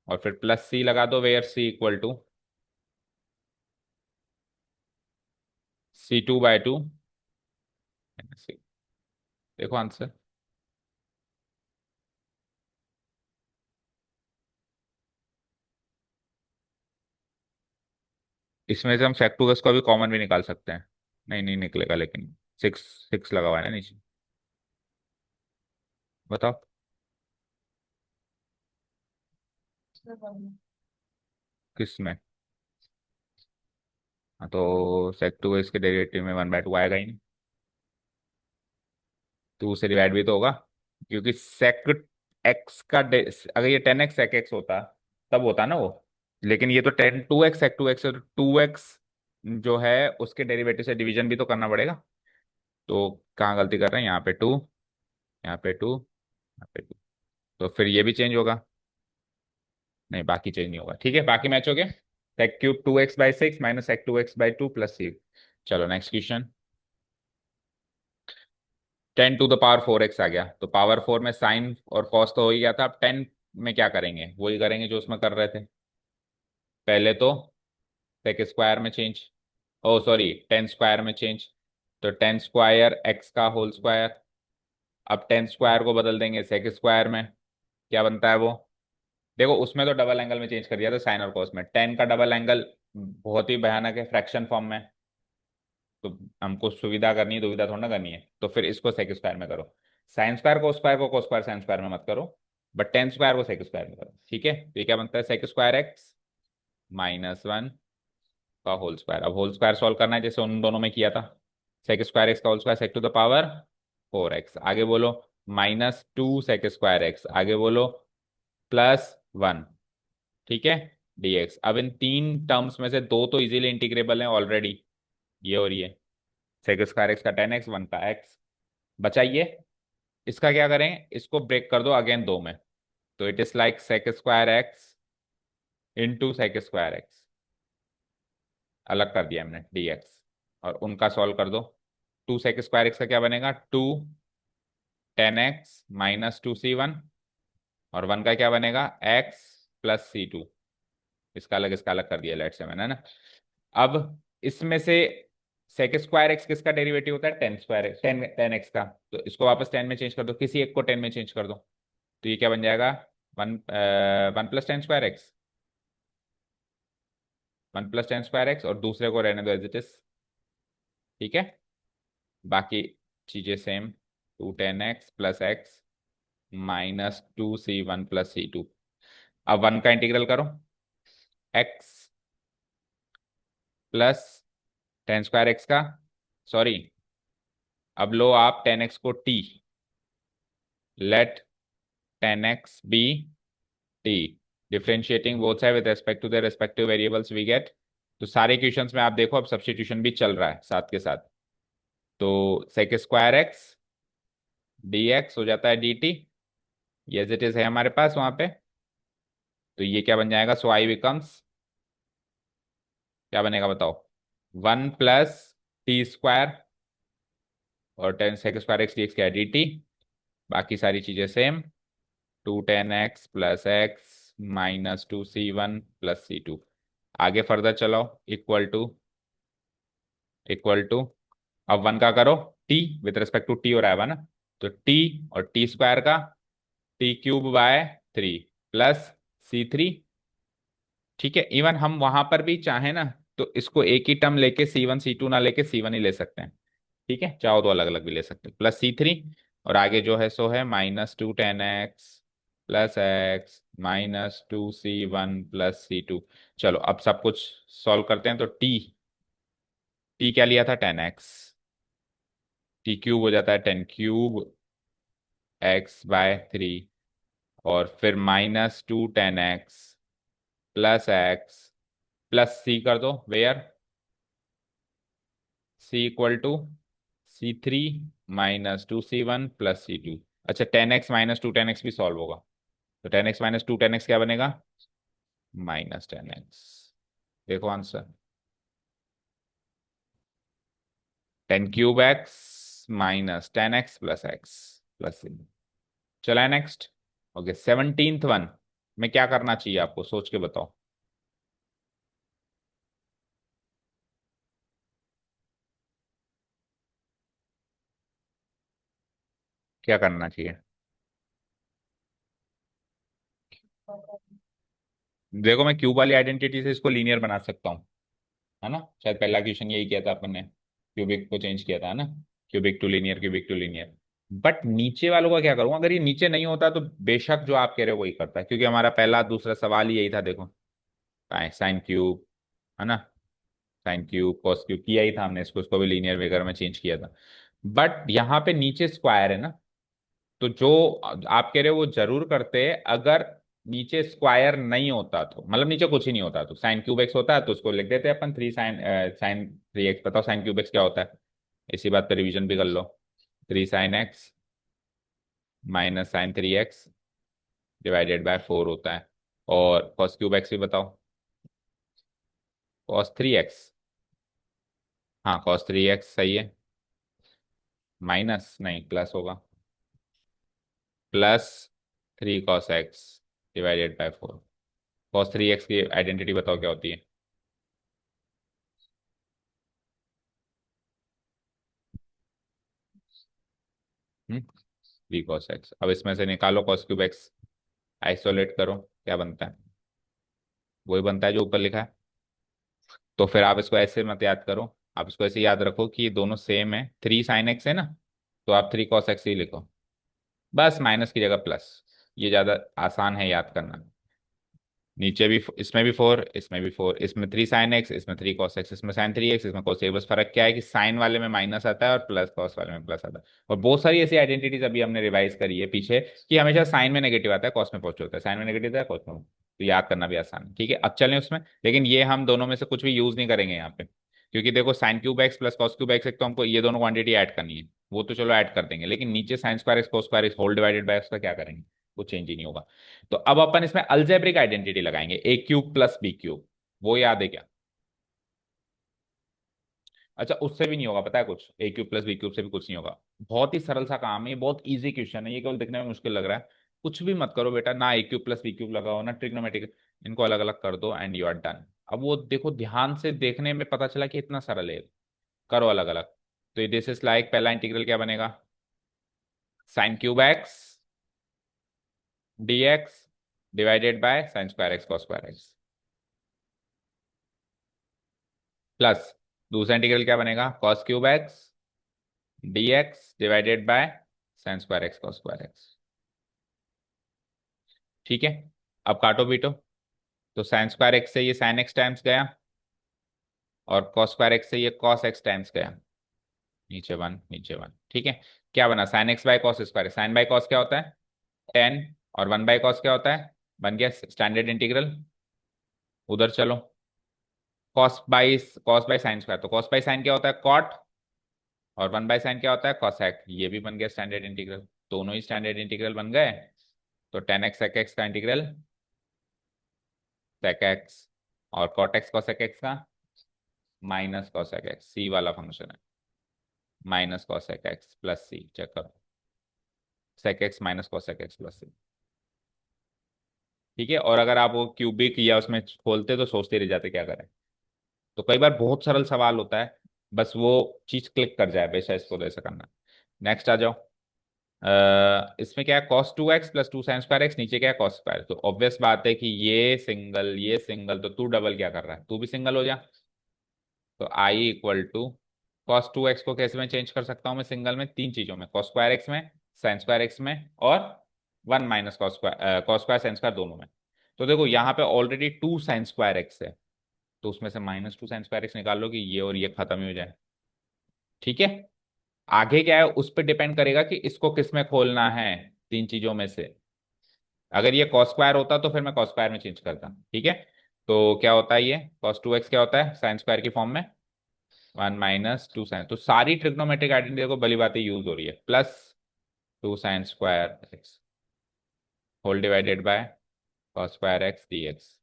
और फिर प्लस c लगा दो, वेयर c = C2/2। देखो आंसर, इसमें से हम sec 2x को भी कॉमन भी निकाल सकते हैं, नहीं नहीं निकलेगा, लेकिन 6 6 लगा हुआ है ना नीचे, बताओ किस में। हाँ, तो sec 2x के डेरिवेटिव में 1/2 आएगा ही नहीं, 2 से डिवाइड भी तो होगा, क्योंकि sec x का अगर ये 10x sec x होता तब होता ना वो, लेकिन ये तो 10 2x sec 2x है, तो 2x जो है उसके डेरिवेटिव से डिवीजन भी तो करना पड़ेगा। तो कहाँ गलती कर रहे हैं, यहाँ पे 2, यहाँ पे 2, यहाँ पे 2, तो फिर ये भी चेंज होगा, नहीं बाकी चेंज नहीं होगा, ठीक है, बाकी मैच हो गया। sec3 2x/6 -sec 2x/2 plus c। चलो नेक्स्ट क्वेश्चन, 10⁴x आ गया, तो पावर 4 में साइन और कॉस तो हो ही गया था, अब 10 में क्या करेंगे, वही करेंगे जो उसमें कर रहे थे। पहले तो सेक स्क्वायर में चेंज, ओ सॉरी 10 स्क्वायर में चेंज, तो टेन स्क्वायर एक्स का होल स्क्वायर। अब टेन स्क्वायर को बदल देंगे सेक स्क्वायर में, क्या बनता है वो? देखो उसमें तो डबल एंगल में चेंज कर दिया था साइन और कॉस में, टेन का डबल एंगल बहुत ही भयानक है फ्रैक्शन फॉर्म में। तो हमको सुविधा करनी है, दुविधा थोड़ा ना करनी है, तो फिर इसको सेक स्क्वायर में करो। साइन स्क्वायर को स्क्वायर साइन स्क्वायर में मत करो, बट टेन स्क्वायर को सेक स्क्वायर में करो, ठीक है? तो ये क्या बनता है, सेक स्क्वायर एक्स -1 का होल स्क्वायर। अब होल स्क्वायर सॉल्व करना है जैसे उन दोनों में किया था, सेक स्क्वायर एक्स का whole square sec to the power 4x, आगे बोलो -2 सेक स्क्वायर एक्स, आगे बोलो +1, ठीक है, dx। अब इन तीन टर्म्स में से दो तो इजीली इंटीग्रेबल हैं ऑलरेडी, ये और ये, सेक स्क्वायर एक्स का 10x, 1 का x बचाइए। इसका क्या करें, इसको ब्रेक कर दो अगेन दो में, तो it is like sec square x into sec square x, अलग कर दिया हमने dx, और उनका सॉल्व कर दो। 2 सेक स्क्वायर एक्स का क्या बनेगा, 2 10x -2c1, और 1 का क्या बनेगा, x + c2। इसका अलग कर दिया लेट से मैंने ना। अब इसमें से सेक स्क्वायर एक्स किसका डेरिवेटिव होता है, ten square x, ten x का, तो इसको वापस टेन में चेंज कर दो, किसी एक को टेन में चेंज कर दो, तो ये क्या बन जाएगा, 1 + 10 स्क्वायर एक्स, 1 + 10 स्क्वायर एक्स, और दूसरे को रहने दो एज इट इज, ठीक है? बाकी चीजें same, 2 10x + x -2c1 + c2। अब 1 का इंटीग्रल करो, x +10 स्क्वायर एक्स का, सॉरी, अब लो आप 10x को t, let 10x be t, differentiating both side with respect to the respective variables we get. तो सारे क्वेश्चंस में आप देखो अब सब्स्टिट्यूशन भी चल रहा है साथ के साथ, तो सेक स्क्वायर एक्स dx हो जाता है dt, ये एज इट इज है हमारे पास वहां पे, तो ये क्या बन जाएगा, सो आई बिकम्स, क्या बनेगा बताओ, 1 + t स्क्वायर, और 10 sec² x dx क्या है dt, बाकी सारी चीजें same, 2 10x + x -2c1 + c2। आगे फर्दर चलाओ, इक्वल टू, अब 1 का करो t with respect to t, और आएगा ना, तो t और t² का t³/3 +c3, ठीक है? इवन हम वहां पर भी चाहे ना तो इसको एक ही टर्म लेके c1 c2 ना लेके c1 ही ले सकते हैं, ठीक है? चाहो तो अलग अलग भी ले सकते हैं, +c3, और आगे जो है सो है -2 10x + x -2c1 + c2। चलो अब सब कुछ सॉल्व करते हैं, तो t क्या लिया था, 10x, t³ हो जाता है 10³ x/3, और फिर -2 10x + x + c कर दो, where c = c3 -2c1 + c2। अच्छा 10x -2 10x भी सॉल्व होगा, तो 10x -2 10x क्या बनेगा, -10x। देखो answer, 10³ x -10x + x + c। चला है नेक्स्ट। ओके 17th वन में क्या करना चाहिए आपको, सोच के बताओ। क्या करना चाहिए, देखो मैं क्यूब वाली आइडेंटिटी से इसको लीनियर बना सकता हूँ, है ना? शायद पहला क्वेश्चन यही किया था अपन ने, क्यूबिक को चेंज किया था, है ना? Cubic to linear, cubic to linear. But नीचे वालों का क्या करूंगा, अगर ये नीचे नहीं होता तो बेशक जो आप कह रहे हो वही करता है, क्योंकि हमारा पहला दूसरा सवाल ही यही था, देखो साइन क्यूब, है ना, साइन क्यूब कॉस क्यूब किया ही था हमने, इसको भी लीनियर वगैरह में चेंज किया था। बट यहाँ पे नीचे स्क्वायर है ना, तो जो आप कह रहे हो वो जरूर करते हैं, अगर नीचे स्क्वायर नहीं होता तो, मतलब नीचे कुछ ही नहीं होता तो साइन क्यूब एक्स होता है, तो उसको लिख देते हैं अपन 3 sin 3x। बताओ साइन क्यूब एक्स क्या होता है, इसी बात पे रिवीजन भी कर लो, 3 sin x -sin 3x/4 होता है, और कॉस क्यूब एक्स भी बताओ, cos 3x, हाँ cos 3x सही है, माइनस नहीं प्लस होगा, +3 cos x/4। cos 3x की आइडेंटिटी बताओ क्या होती है, बी कॉस एक्स। अब इसमें से निकालो कॉस क्यूब एक्स, आइसोलेट करो, क्या बनता है? वही बनता है जो ऊपर लिखा है। तो फिर आप इसको ऐसे मत याद करो, आप इसको ऐसे याद रखो कि ये दोनों सेम है, 3 sin x है ना, तो आप 3 cos x ही लिखो, बस माइनस की जगह प्लस। ये ज्यादा आसान है याद करना। नीचे भी, इसमें भी 4, इसमें भी 4, इसमें 3 sin x, इसमें 3 cos x, इसमें sin 3x, इसमें cos 3, बस फर्क क्या है कि साइन वाले में माइनस आता है और प्लस कॉस वाले में प्लस आता है। और बहुत सारी ऐसी आइडेंटिटीज अभी हमने रिवाइज करी है पीछे, कि हमेशा साइन में नेगेटिव आता है, कॉस में पॉजिटिव होता है, साइन में नेगेटिव आता है, कॉस में, तो याद करना भी आसान है। ठीक है, अब चलें उसमें, लेकिन ये हम दोनों में से कुछ भी यूज नहीं करेंगे यहाँ पे, क्योंकि देखो sine cube x plus cos cube x, एक तो हमको ये दोनों क्वांटिटी ऐड करनी है, वो तो चलो ऐड कर देंगे, लेकिन नीचे sine square x cos square x whole divided by x का क्या करेंगे? वो चेंज ही नहीं होगा। तो अब अपन इसमें अलजेब्रिक आइडेंटिटी लगाएंगे, ए क्यूब प्लस बी क्यूब, वो याद है क्या? अच्छा, उससे भी नहीं होगा, पता है कुछ, ए क्यूब प्लस बी क्यूब से भी कुछ नहीं होगा। बहुत ही सरल सा काम है ये, बहुत इजी क्वेश्चन है ये, केवल दिखने में मुश्किल लग रहा है। कुछ भी मत करो बेटा, ना ए क्यूब प्लस बी क्यूब लगाओ ना ट्रिग्नोमेट्रिक, इनको अलग अलग कर दो एंड यू आर डन। अब वो देखो, ध्यान से देखने में पता चला कि इतना सरल है, करो अलग अलग। तो दिस इज लाइक, पहला इंटीग्रल क्या बनेगा? Sine cube x d x divided by sine square x cos square x, plus दूसरा इंटीग्रल क्या बनेगा? Cos cube x d x divided by sine square x cos square x. ठीक है, अब काटो पीटो, तो साइन स्क्वायर एक्स से ये साइन एक्स टाइम्स गया, और कॉस स्क्वायर एक्स से ये कॉस एक्स टाइम्स गया, नीचे वन नीचे वन। ठीक है, क्या बना? Sine x by cos square, sine by cos क्या होता है? 10, और 1/cos क्या होता है? बन गया स्टैंडर्ड इंटीग्रल। उधर चलो, कॉस बाई साइन स्क्वायर, तो कॉस बाई साइन क्या होता है? कॉट, और 1/sin क्या होता है? कॉसेक, ये भी बन गया स्टैंडर्ड इंटीग्रल, दोनों ही स्टैंडर्ड इंटीग्रल बन गए। तो 10x sec x का इंटीग्रल sec x, और cot x cosec x का माइनस cosec x, सी वाला फंक्शन है, minus cosec x plus C, check करो, sec x minus cosec x plus C. ठीक है, और अगर आप वो क्यूबिक या उसमें खोलते तो सोचते रह जाते क्या करें। तो कई बार बहुत सरल सवाल होता है, बस वो चीज क्लिक कर जाए, बेशक इसको तो ऐसा करना। नेक्स्ट आ जाओ। इसमें क्या है? cos 2x + 2 sin2x, नीचे क्या है? cos स्क्वायर, तो ऑब्वियस बात है कि ये सिंगल, तो तू डबल क्या कर रहा है? तू भी सिंगल हो जा। तो आई इक्वल टू, cos 2x को कैसे मैं चेंज कर सकता हूँ? मैं सिंगल में तीन चीजों में, cos स्क्वायर एक्स में, साइन स्क्वायर एक्स में, और 1 - cos स्क्वायर साइन स्क्वायर दोनों में। तो देखो यहाँ पे ऑलरेडी 2 sin2x है, तो उसमें से -2 sin2x निकाल लो कि ये और ये खत्म ही हो जाए। ठीक है, आगे क्या है उस पर डिपेंड करेगा कि इसको किस में खोलना है, तीन चीजों में से। अगर ये कॉस स्क्वायर होता तो फिर मैं कॉस स्क्वायर में चेंज करता। ठीक है, तो क्या होता है ये cos 2x क्या होता है साइन स्क्वायर की फॉर्म में? 1 - 2 sin, तो सारी ट्रिग्नोमेट्रिक आइडेंटिटी को भली बातें यूज हो रही है, plus 2 sin2x whole divided by cos square x d x.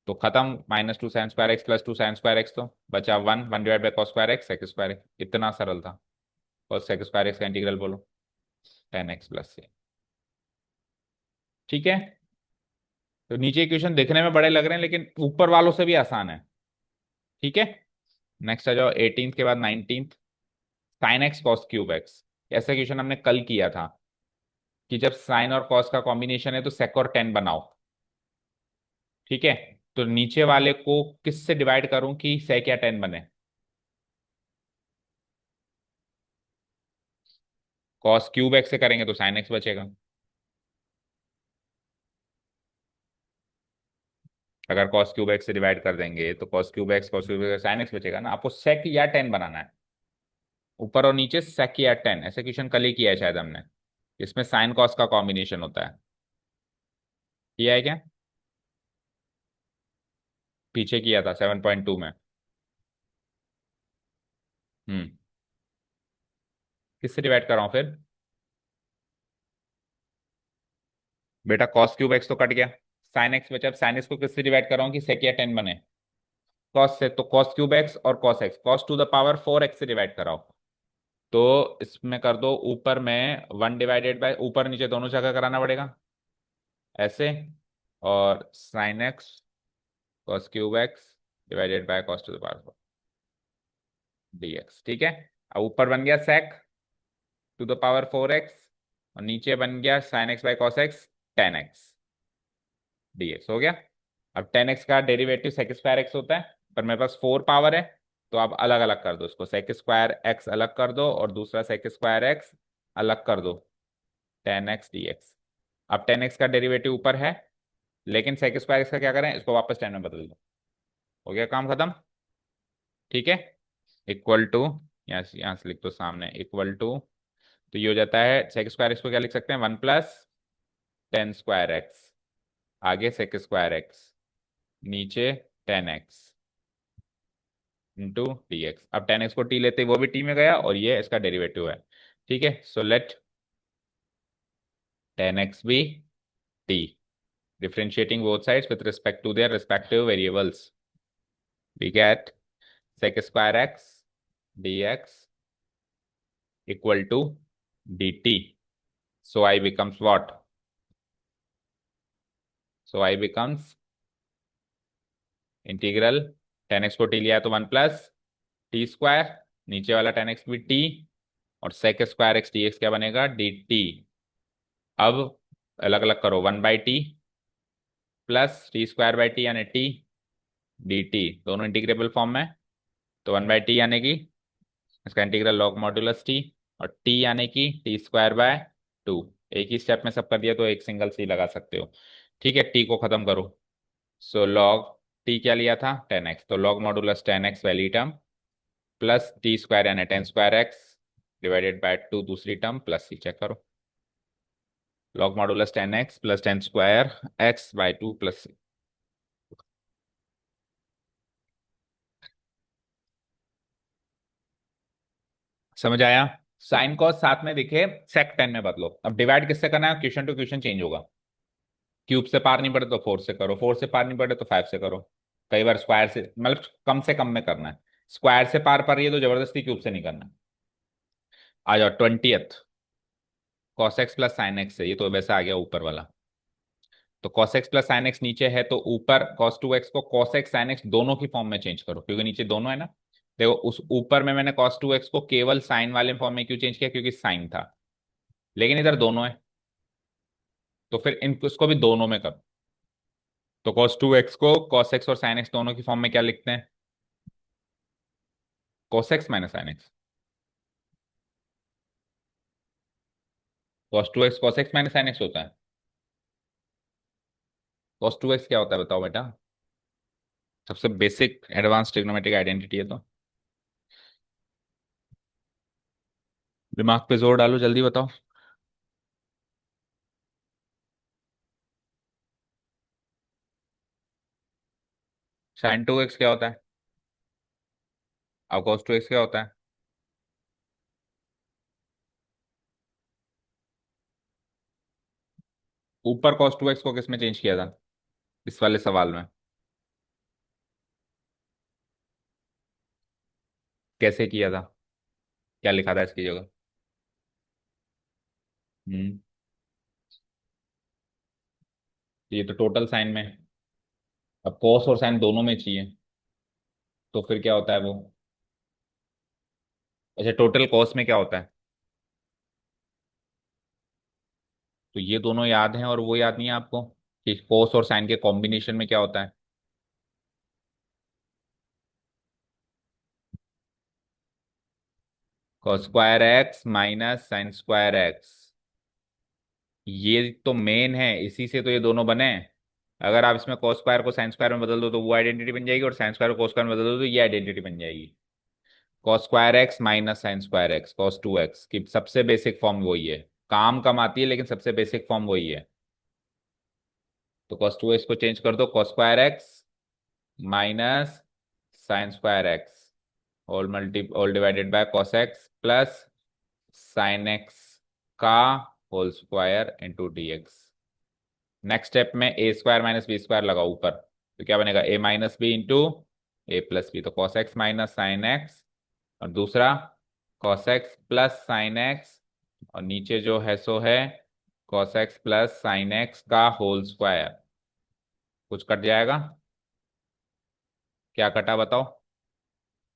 तो खत्म, -2 sin2x प्लस 2 sin2x, तो बचा 1 1/cos square x sec square x, इतना सरल था। और सेक स्क्वायर एक्स का इंटीग्रल बोलो, 10x प्लस से। ठीक है, तो नीचे इक्वेशन देखने में बड़े लग रहे हैं, लेकिन ऊपर वालों से भी आसान है। ठीक है, नेक्स्ट आ जाओ 18th के बाद 19th। Sine x cos cube x, ऐसा क्वेश्चन हमने कल किया था, कि जब साइन और कॉस का कॉम्बिनेशन है तो सेक और टेन बनाओ। ठीक है, तो नीचे वाले को किस से डिवाइड करूं कि सेक या टेन बने? कॉस क्यूब एक्स से करेंगे तो साइन एक्स बचेगा, अगर कॉस क्यूब एक्स से डिवाइड कर देंगे तो cos cube x sine x बचेगा ना। आपको सेक या टेन बनाना है, ऊपर और नीचे सेक या टेन, ऐसे क्वेश्चन कल ही किया है शायद हमने, इसमें साइन कॉस का कॉम्बिनेशन होता है। किया है क्या? पीछे किया था 7.2 में। हम्म, किससे डिवाइड कर रहा हूं फिर? बेटा कॉस क्यूब एक्स तो कट गया, साइन एक्स बचा, अब साइन एक्स को किससे डिवाइड कर रहा हूँ कि सेक या टेन बने? कॉस से, तो कॉस क्यूब एक्स और कॉस एक्स, cos⁴ से डिवाइड कराओ। तो इसमें कर दो, ऊपर में 1/, ऊपर नीचे दोनों जगह कराना पड़ेगा ऐसे, और sine x cos cube x divided by cos⁴ D x. ठीक है, अब ऊपर बन गया सेक, टू द पावर 4x, और नीचे बन गया sine x by cos x 10x dx हो गया। अब 10x का डेरिवेटिव सेक स्क्वायर एक्स होता है, पर मेरे पास 4 पावर है, तो आप अलग अलग कर दो इसको, सेक स्क्वायर एक्स अलग कर दो और दूसरा सेक स्क्वायर एक्स अलग कर दो, 10x dx। अब 10x का डेरिवेटिव ऊपर है, लेकिन सेक स्क्वायर एक्स का क्या करें, इसको वापस 10 में बदल दो, हो गया काम खत्म। ठीक है, इक्वल टू, यहाँ से लिख दो सामने, इक्वल टू, तो ये हो जाता है सेक स्क्वायर एक्स को क्या लिख सकते हैं, 1 + 10 स्क्वायर एक्स, आगे सेक स्क्वायर एक्स, नीचे 10x इंटू डी एक्स। अब 10x को टी लेते, वो भी टी में गया, और ये इसका डेरिवेटिव है। ठीक है, सो लेट 10x भी T, differentiating both sides with respect to their respective variables, we get sec square x dx equal to dt. So I becomes what? So I becomes integral, 10x को टी लिया तो 1 + t², नीचे वाला 10x भी टी, और sec square x d x क्या बनेगा, डी टी। अब अलग अलग करो, 1/t प्लस t² /t यानी t dt, दोनों इंटीग्रेबल फॉर्म में, तो 1/t यानी कि इसका इंटीग्रल लॉग मॉड्यूलस टी, और t यानी कि t²/2। एक ही स्टेप में सब कर दिया तो एक सिंगल सी लगा सकते हो। ठीक है, t को खत्म करो, सो लॉग t क्या लिया था, 10x, तो लॉग मॉड्यूलस 10x पहली टर्म, प्लस t² यानी 10 स्क्वायर एक्स डिवाइडेड बाय 2 दूसरी टर्म, प्लस c चेक करो, log modulus 10x plus 10 square x/2 plus c। समझ आया। साइन कॉस साथ में दिखे, सेक 10 में बदलो। अब डिवाइड किससे करना है, क्वेश्चन टू क्वेश्चन चेंज होगा, क्यूब से पार नहीं पड़े तो 4 से करो, 4 से पार नहीं पड़े तो 5 से करो, कई बार स्क्वायर से, मतलब कम से कम में करना है। स्क्वायर से पार पड़ रही है तो जबरदस्ती क्यूब से नहीं करना है। आ जाओ 20th, cos x plus sine x है, ये तो वैसे आ गया ऊपर वाला, तो cos x plus sine x नीचे है, तो ऊपर cos 2x को cos x sin x दोनों की फॉर्म में चेंज करो, क्योंकि नीचे दोनों है ना। देखो उस ऊपर में मैंने cos 2x को केवल साइन वाले फॉर्म में क्यों चेंज किया, क्योंकि साइन था, लेकिन इधर दोनों है, तो फिर इन उसको भी दोनों में करो। तो cos 2x को cos x और sin x दोनों की फॉर्म में क्या लिखते हैं, cos x minus sin x, cos 2x cos x minus sin x होता है। cos 2x क्या होता है बताओ बेटा, सबसे बेसिक एडवांस ट्रिग्नोमेट्रिक आइडेंटिटी है, तो दिमाग पे जोर डालो, जल्दी बताओ। sin 2x क्या होता है, अब cos 2x क्या होता है, ऊपर cos 2x को किस में चेंज किया था, इस वाले सवाल में कैसे किया था, क्या लिखा था इसकी जगह। हम्म, ये तो टोटल साइन में है। अब कॉस और साइन दोनों में चाहिए, तो फिर क्या होता है वो, अच्छा टोटल कॉस में क्या होता है, तो ये दोनों याद हैं और वो याद नहीं है आपको कि कॉस और साइन के कॉम्बिनेशन में क्या होता है, cos square X minus sine square x, ये तो मेन है, इसी से तो ये दोनों बने हैं। अगर आप इसमें कॉस स्क्वायर को साइन स्क्वायर में बदल दो तो वो आइडेंटिटी बन जाएगी, और साइन स्क्वायर को कॉस स्क्वायर में बदल दो तो ये आइडेंटिटी बन जाएगी। Cos square X minus sine square x cos 2x की सबसे बेसिक फॉर्म वही है, काम कम आती है लेकिन सबसे बेसिक फॉर्म वही है। तो कॉस 2x को चेंज कर दो, cos square X minus sine square X all divided by cos x plus sine x का whole square into D X. Next step में a² - b² लगाओ ऊपर, तो क्या बनेगा, a - b into a + b, तो cos x minus sine x, और दूसरा cos x plus sine x, और नीचे जो है सो है cos x plus sine x का होल स्क्वायर। कुछ कट जाएगा, क्या कटा बताओ,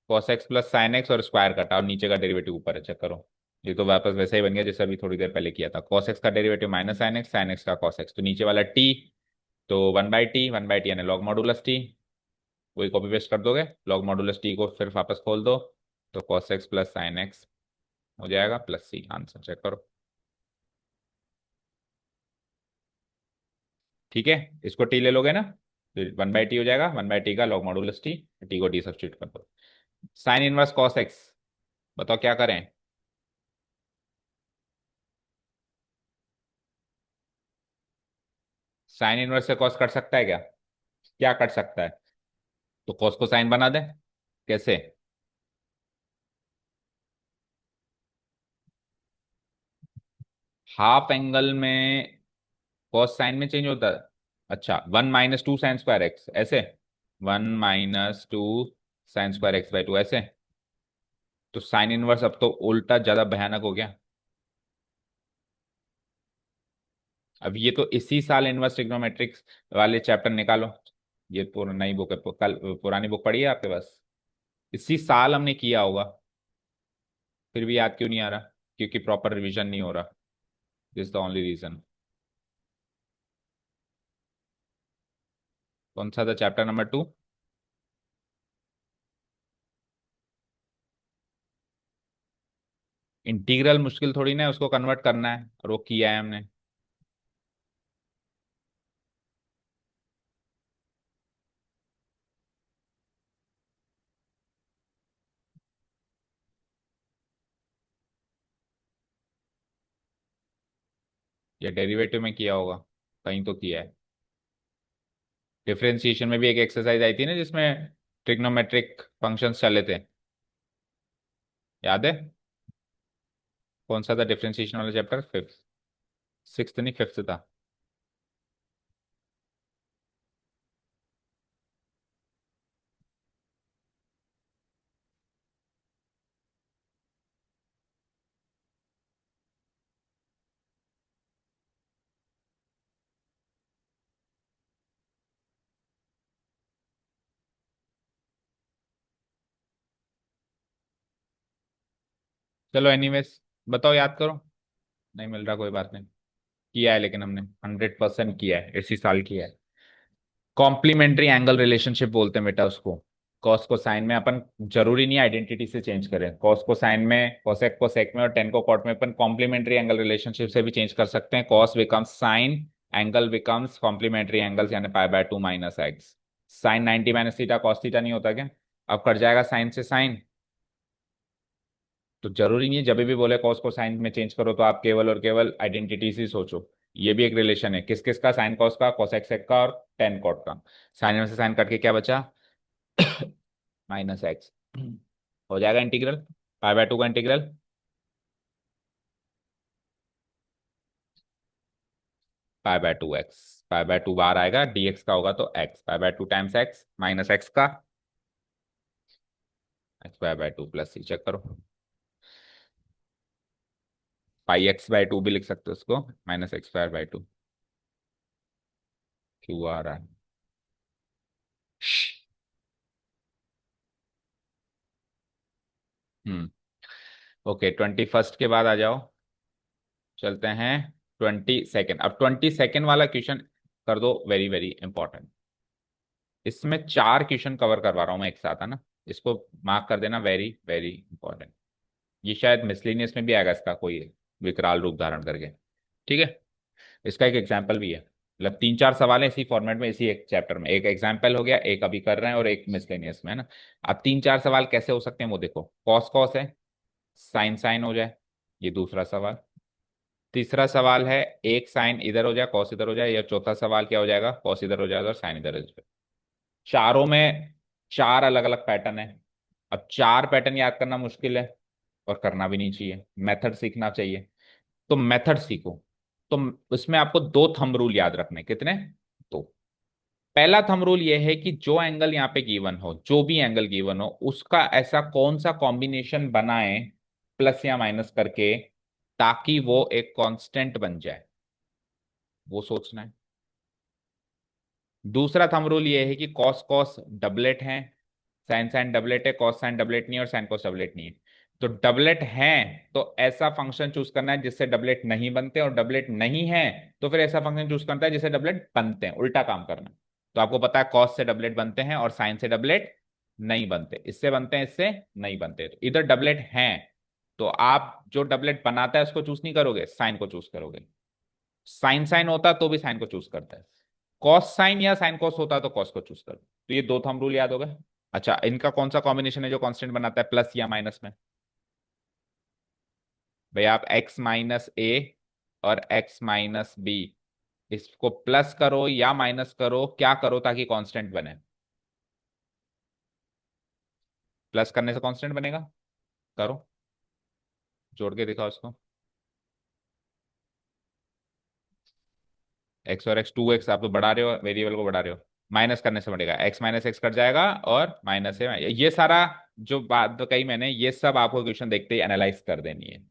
cos x plus sine x और स्क्वायर कटा, और नीचे का डेरिवेटिव ऊपर है, चेक करो। ये तो वापस वैसा ही बन गया जैसा अभी थोड़ी देर पहले किया था। कॉस एक्स का डेरिवेटिव माइनस साइन एक्स का कॉस एक्स, तो नीचे वाला टी, तो 1/t यानी लॉग मॉडुलस टी, वही कॉपी पेस्ट कर दोगे, लॉग मॉडुलस टी को फिर वापस खोल दो, तो cos x plus sine x हो जाएगा, प्लस सी। आंसर चेक करो। ठीक है, इसको टी ले लोगे ना, तो 1/t हो जाएगा, 1/t का लॉग मॉडुलस टी, टी को टी सब्स्टिट्यूट कर दो। साइन इनवर्स कॉस एक्स, बताओ क्या करें। साइन इनवर्स से कॉस कट सकता है क्या? क्या कट सकता है? तो कॉस को साइन बना दे। कैसे? हाफ एंगल में कॉस साइन में चेंज होता है? अच्छा, 1 - 2 sin² x ऐसे, 1 - 2 sin² x/2 ऐसे। तो साइन इनवर्स अब तो उल्टा ज्यादा भयानक हो गया। अब ये तो इसी साल इनवर्स ट्रिग्नोमेट्रिक्स वाले चैप्टर निकालो। ये पूरा नई बुक है, कल पुरानी बुक पढ़ी है आपके पास? इसी साल हमने किया होगा, फिर भी याद क्यों नहीं आ रहा? क्योंकि प्रॉपर रिवीजन नहीं हो रहा। This the only reason. कौन सा था चैप्टर नंबर 2? इंटीग्रल मुश्किल थोड़ी ना है, उसको कन्वर्ट करना है, और वो किया है हमने। या डेरिवेटिव में किया होगा, कहीं तो किया है। डिफरेंशिएशन में भी एक एक्सरसाइज आई थी ना जिसमें ट्रिग्नोमेट्रिक फंक्शंस चले थे, याद है? कौन सा था डिफरेंशिएशन वाला चैप्टर? फिफ्थ? सिक्स्थ नहीं, फिफ्थ था। चलो एनीवेज, बताओ, याद करो। नहीं मिल रहा, कोई बात नहीं। किया है लेकिन हमने 100% किया है, इसी साल किया है। कॉम्प्लीमेंट्री एंगल रिलेशनशिप बोलते हैं बेटा उसको। कॉस को साइन में अपन, जरूरी नहीं आइडेंटिटी से चेंज करें, कॉस को साइन में, कोसेक को सेक में, और टेन को कॉट में, अपन कॉम्प्लीमेंट्री एंगल रिलेशनशिप से भी चेंज कर सकते हैं। Cos becomes sine, angle becomes complementary angles, यानी π/2 minus X. Sine 90 minus theta cos theta नहीं होता क्या? अब कट जाएगा साइन से साइन। तो जरूरी नहीं है जब भी बोले कॉस को साइन में चेंज करो तो आप केवल और केवल आइडेंटिटी से सोचो। ये भी एक रिलेशन है, किस किस का? साइन कॉस का, कोसेक सेक का, और टेन कॉट का। साइन में से साइन कट के क्या बचा? -x। हो जाएगा इंटीग्रल, π/2 का इंटीग्रल, π/2 x। π/2 बाहर आएगा, dx का होगा तो x, π/2 times x minus x का, x²/2 प्लस c। चेक करो। πx/2 भी लिख सकते हो उसको, -x²/2। क्यों आ रहा है? हम्म। ओके, 21st के बाद आ जाओ। चलते हैं 22nd। अब 22nd वाला क्वेश्चन कर दो, वेरी वेरी इंपॉर्टेंट। इसमें 4 क्वेश्चन कवर करवा रहा हूं मैं एक साथ, है ना? इसको मार्क कर देना, वेरी वेरी इंपॉर्टेंट। ये शायद मिसलिनियस में भी आएगा इसका कोई विकराल रूप धारण करके। ठीक है, इसका एक एग्जाम्पल भी है, मतलब 3 4 सवाल है इसी फॉर्मेट में, इसी एक चैप्टर में। एक एग्जाम्पल हो गया, एक अभी कर रहे हैं, और एक मिसलेनियस में, है ना? अब 3 4 सवाल कैसे हो सकते हैं वो देखो। कॉस कॉस है, साइन साइन हो जाए, ये दूसरा सवाल। तीसरा सवाल है, एक साइन इधर हो जाए, कॉस इधर हो जाए, या चौथा सवाल क्या हो जाएगा, कॉस इधर हो जाएगा और साइन इधर हो जाएगा। चारों में 4 अलग अलग पैटर्न है। अब 4 पैटर्न याद करना मुश्किल है, और करना भी नहीं चाहिए, मेथड सीखना चाहिए। तो मेथड सीखो। तो उसमें आपको 2 थंब रूल याद रखने, कितने? 2। पहला थंब रूल ये है कि जो एंगल यहाँ पे गिवन हो, जो भी एंगल गिवन हो, उसका ऐसा कौन सा कॉम्बिनेशन बनाए, प्लस या माइनस करके, ताकि वो एक कांस्टेंट बन जाए, वो सोचना है। दूसरा थंब रूल ये है कि कॉस कॉस डबलेट है, साइन साइन डबलेट है, कॉस साइन डबलेट नहीं है, और साइन कॉस डबलेट नहीं है। तो डबलेट हैं तो ऐसा फंक्शन चूज करना है जिससे डबलेट नहीं बनते, और डबलेट नहीं है तो फिर ऐसा फंक्शन चूज करना है जिससे डबलेट बनते हैं, उल्टा काम करना है। तो आपको पता है कॉस से डबलेट बनते हैं और साइन से डबलेट नहीं बनते, इससे बनते हैं इससे नहीं बनते। तो इधर डबलेट हैं तो आप जो डबलेट बनाता है उसको चूज नहीं करोगे, साइन को चूज करोगे। साइन साइन होता तो भी साइन को चूज करता है, कॉस साइन या साइन कॉस होता तो कॉस को चूज कर। तो ये दो थंब रूल याद हो गए। अच्छा, इनका कौन सा कॉम्बिनेशन है जो कांस्टेंट बनाता है, प्लस या माइनस में? भाई आप x माइनस ए और x माइनस बी, इसको प्लस करो या माइनस करो, क्या करो ताकि कांस्टेंट बने? प्लस करने से कांस्टेंट बनेगा, करो, जोड़ के दिखाओ इसको। एक्स और एक्स, 2x आप तो बढ़ा रहे हो, वेरिएबल को बढ़ा रहे हो, माइनस करने से बढ़ेगा, x माइनस एक्स कट जाएगा और माइनस है ये सारा। जो बात तो कही मैंने, ये सब आपको क्वेश्चन देखते ही एनालाइज कर देनी है।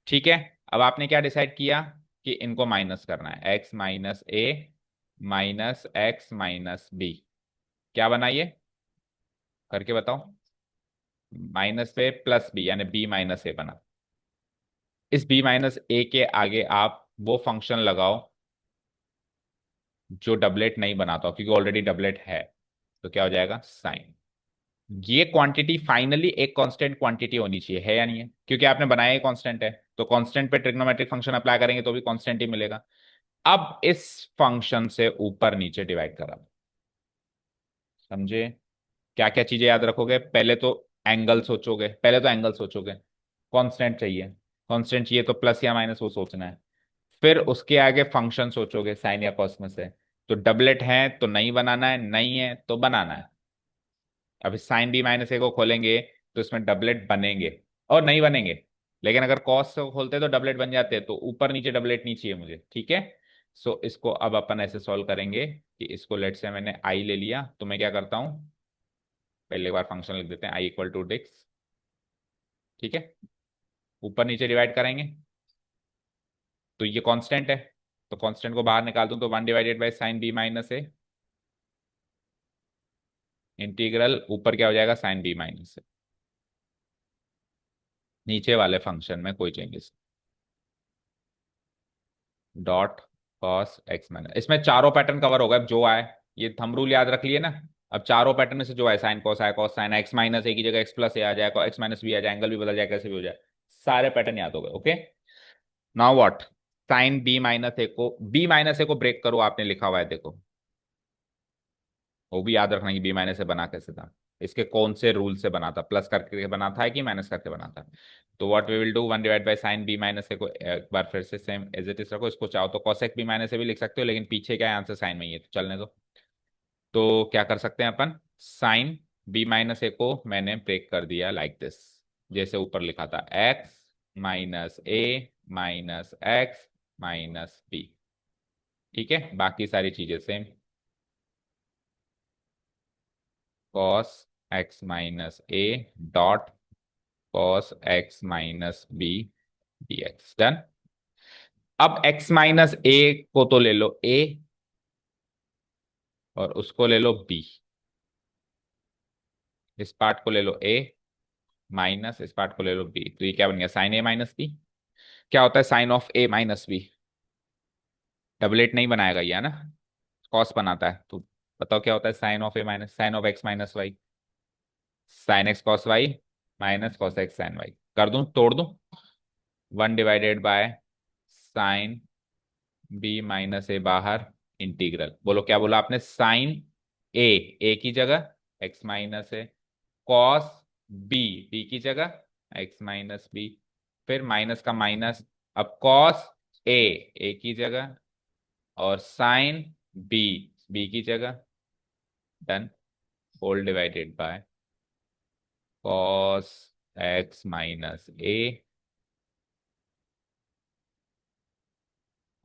ठीक है। अब आपने क्या डिसाइड किया कि इनको माइनस करना है, x minus a minus x minus B, क्या बनाइए करके बताओ। माइनस पे प्लस बी यानी बी माइनस ए बना। इस बी माइनस ए के आगे आप वो फंक्शन लगाओ जो डबलेट नहीं बनाता हो, क्योंकि ऑलरेडी डबलेट है। तो क्या हो जाएगा, साइन। ये क्वांटिटी फाइनली एक कांस्टेंट क्वांटिटी होनी चाहिए, है या नहीं है? क्योंकि आपने बनाया ही कांस्टेंट है, तो कांस्टेंट पे ट्रिग्नोमेट्रिक फंक्शन अप्लाई करेंगे तो भी कांस्टेंट ही मिलेगा। अब इस फंक्शन से ऊपर नीचे डिवाइड करा, समझे? क्या क्या चीजें याद रखोगे, पहले तो एंगल सोचोगे, पहले तो एंगल सोचोगे, कांस्टेंट चाहिए, कांस्टेंट चाहिए तो प्लस या माइनस वो सोचना है। फिर उसके आगे फंक्शन सोचोगे साइन या कॉस में से। तो डबलेट है तो नहीं बनाना है, नहीं है तो बनाना है। अभी साइन बी माइनस ए को खोलेंगे तो इसमें डबलेट बनेंगे और नहीं बनेंगे, लेकिन अगर कॉस से खोलते तो डबलेट बन जाते, तो ऊपर नीचे डबलेट नहीं चाहिए मुझे, ठीक है। सो इसको अब अपन ऐसे सॉल्व करेंगे कि इसको लेट से मैंने आई ले लिया, तो मैं क्या करता हूं, पहले बार फंक्शन लिख देते हैं आई इक्वल टू डिक्स, ठीक है। ऊपर नीचे डिवाइड करेंगे तो ये कांस्टेंट है, तो कांस्टेंट को बाहर निकाल दूं तो 1/साइन बी माइनस ए, इंटीग्रल ऊपर क्या हो जाएगा, साइन बी माइनस ए। नीचे वाले फंक्शन में कोई changes, dot cos x minus, इसमें चारों पैटर्न कवर होगा, अब जो आए ये थंब रूल याद रख लिए ना। अब चारों पैटर्न में से जो आए, साइन कॉस आए, कॉस साइन, एक्स माइनस ए की जगह एक्स प्लस ए आ जाए, एक्स माइनस बी आ जाए, एंगल भी बदल जाए, कैसे भी हो जाए, सारे पैटर्न याद हो गए। Okay, now what, sine B minus ए को ब्रेक करो, आपने लिखा हुआ है देखो, वो भी याद रखना कि बी माइनस से बना कैसे था, इसके कौन से रूल से बना था, प्लस करके बना था कि माइनस करके बना था। तो व्हाट वी विल डू, 1/साइन बी माइनस ए को एक बार फिर से सेम एज इट इज रखो, इसको चाहो तो कॉसेक बी माइनस ए भी लिख सकते हो, लेकिन पीछे क्या है आंसर साइन में ही है तो चलने दो। तो क्या कर सकते हैं अपन, साइन बी माइनस ए को मैंने ब्रेक कर दिया लाइक दिस, जैसे ऊपर लिखा था, x minus a minus x minus b, ठीक है। बाकी सारी चीजें same, cos x minus a dot cos x minus b dx, done. अब x माइनस ए को तो ले लो a और उसको ले लो b, इस पार्ट को ले लो a माइनस इस पार्ट को ले लो b, तो ये क्या बन गया, साइन ए माइनस बी। क्या होता है sine of a minus b, डबलेट नहीं बनाएगा ये, है ना, कॉस बनाता है। तो बताओ क्या होता है sine of a minus, sine of x minus y, sine x cos y minus cos x sine y, कर दूं तोड़ दूं, 1/साइन बी माइनस ए बाहर, इंटीग्रल, बोलो क्या बोला आपने, साइन ए, ए की जगह x minus a, cos b, b की जगह एक्स माइनस बी, फिर माइनस का माइनस, अब कॉस ए, ए की जगह, और साइन बी, बी की जगह, done, whole divided by cos x minus a